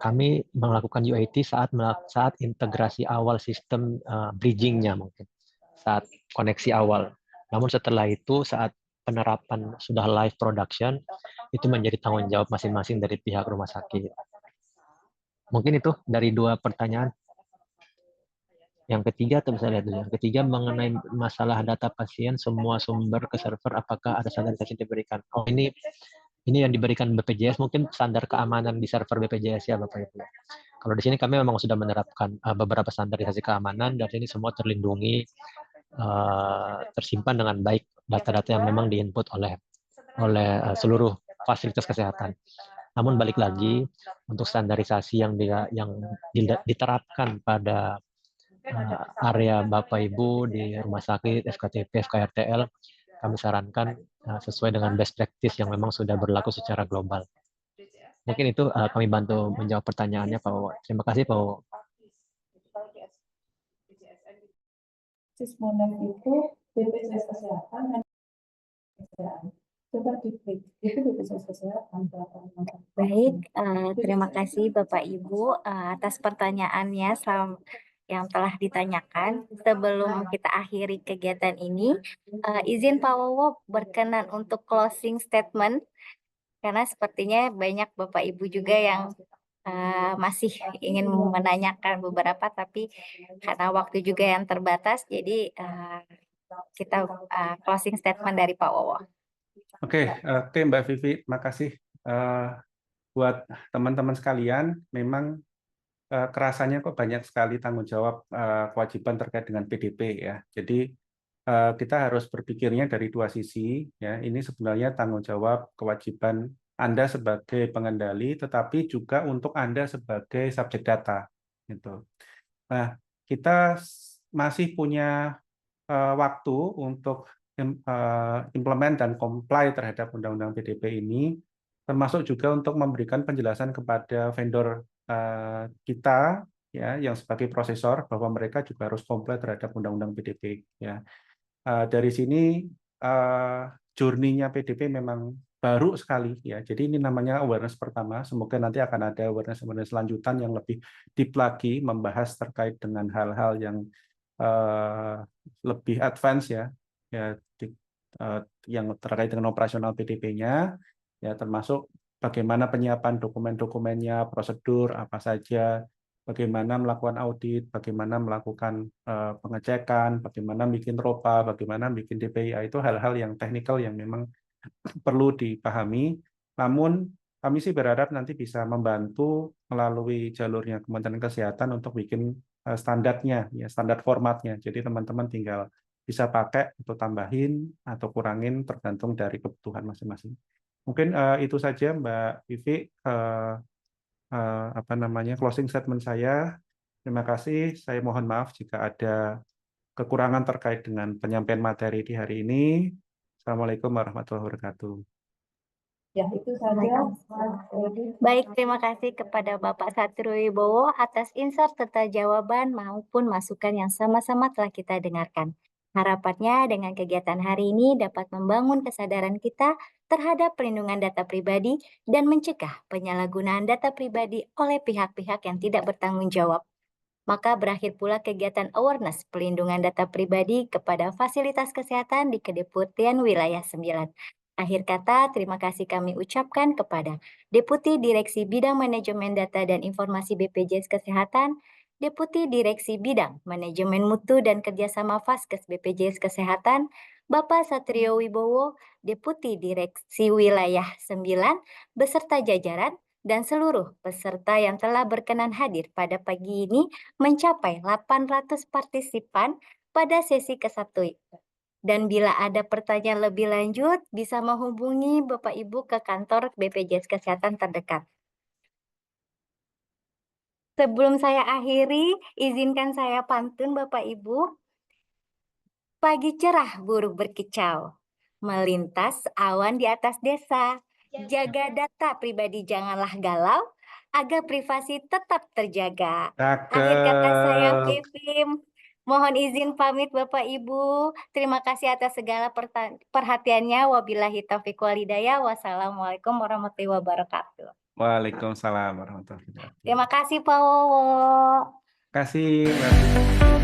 kami melakukan UAT saat integrasi awal sistem bridging-nya mungkin, saat koneksi awal. Namun setelah itu saat penerapan sudah live production, itu menjadi tanggung jawab masing-masing dari pihak rumah sakit. Mungkin itu dari 2 pertanyaan. Yang ketiga, atau bisa lihat dulu. Yang ketiga mengenai masalah data pasien, semua sumber ke server, apakah ada standarisasi yang diberikan? Oh, ini yang diberikan BPJS, mungkin standar keamanan di server BPJS ya Bapak Ibu. Kalau di sini kami memang sudah menerapkan beberapa standarisasi keamanan, dan ini semua terlindungi, tersimpan dengan baik data-data yang memang diinput oleh seluruh fasilitas kesehatan. Namun balik lagi untuk standarisasi yang diterapkan pada area Bapak Ibu di rumah sakit, FKTP, FKRTL, kami sarankan sesuai dengan best practice yang memang sudah berlaku secara global. Mungkin itu kami bantu menjawab pertanyaannya Pak Wowo. Terima kasih Pak Wowo. Sismonet itu BPJS Kesehatan dan Kesehatan. Coba diklik, itu BPJS Kesehatan. Baik, terima kasih Bapak Ibu atas pertanyaannya yang telah ditanyakan. Sebelum kita akhiri kegiatan ini, izin Pak Wowo berkenan untuk closing statement karena sepertinya banyak Bapak Ibu juga yang masih ingin menanyakan beberapa, tapi karena waktu juga yang terbatas, jadi kita closing statement dari Pak Wowo. Oke, Mbak Vivi, makasih. Buat teman-teman sekalian, memang kerasanya kok banyak sekali tanggung jawab kewajiban terkait dengan PDP ya. Jadi kita harus berpikirnya dari dua sisi ya. Ini sebenarnya tanggung jawab kewajiban Anda sebagai pengendali, tetapi juga untuk Anda sebagai subjek data gitu. Nah, kita masih punya waktu untuk implement dan comply terhadap undang-undang PDP ini, termasuk juga untuk memberikan penjelasan kepada vendor kita ya yang sebagai prosesor bahwa mereka juga harus comply terhadap undang-undang PDP ya. Dari sini journey-nya PDP memang baru sekali ya. Jadi ini namanya awareness pertama. Semoga nanti akan ada awareness lanjutan yang lebih deep lagi membahas terkait dengan hal-hal yang lebih advance ya yang terkait dengan operasional PDP-nya ya, termasuk bagaimana penyiapan dokumen-dokumennya, prosedur apa saja, bagaimana melakukan audit, bagaimana melakukan pengecekan, bagaimana bikin ROPA, bagaimana bikin DPIA, itu hal-hal yang teknikal yang memang perlu dipahami. Namun kami sih berharap nanti bisa membantu melalui jalurnya Kementerian Kesehatan untuk bikin standarnya, ya standar formatnya. Jadi teman-teman tinggal bisa pakai atau tambahin atau kurangin tergantung dari kebutuhan masing-masing. Mungkin itu saja Mbak Vivi. Closing statement saya. Terima kasih. Saya mohon maaf jika ada kekurangan terkait dengan penyampaian materi di hari ini. Assalamualaikum warahmatullahi wabarakatuh. Ya, itu saja, Mas Edi. Baik, terima kasih kepada Bapak Satrio Wibowo atas insight serta jawaban maupun masukan yang sama-sama telah kita dengarkan. Harapannya dengan kegiatan hari ini dapat membangun kesadaran kita terhadap perlindungan data pribadi dan mencegah penyalahgunaan data pribadi oleh pihak-pihak yang tidak bertanggung jawab. Maka berakhir pula kegiatan awareness pelindungan data pribadi kepada fasilitas kesehatan di Kedeputian Wilayah 9. Akhir kata, terima kasih kami ucapkan kepada Deputi Direksi Bidang Manajemen Data dan Informasi BPJS Kesehatan, Deputi Direksi Bidang Manajemen Mutu dan Kerjasama Vaskes BPJS Kesehatan, Bapak Satrio Wibowo, Deputi Direksi Wilayah 9, beserta jajaran, dan seluruh peserta yang telah berkenan hadir pada pagi ini mencapai 800 partisipan pada sesi ke-1. Dan bila ada pertanyaan lebih lanjut, bisa menghubungi Bapak Ibu ke kantor BPJS Kesehatan terdekat. Sebelum saya akhiri, izinkan saya pantun Bapak Ibu. Pagi cerah burung berkicau, melintas awan di atas desa. Jaga data pribadi janganlah galau, agar privasi tetap terjaga. Akhir kata saya Vivim. Mohon izin pamit Bapak Ibu. Terima kasih atas segala perhatiannya. Wabillahi taufiq wal hidayah. Wassalamualaikum warahmatullahi wabarakatuh. Waalaikumsalam warahmatullahi wabarakatuh. Terima kasih Pak Wowo. Terima kasih Mbak.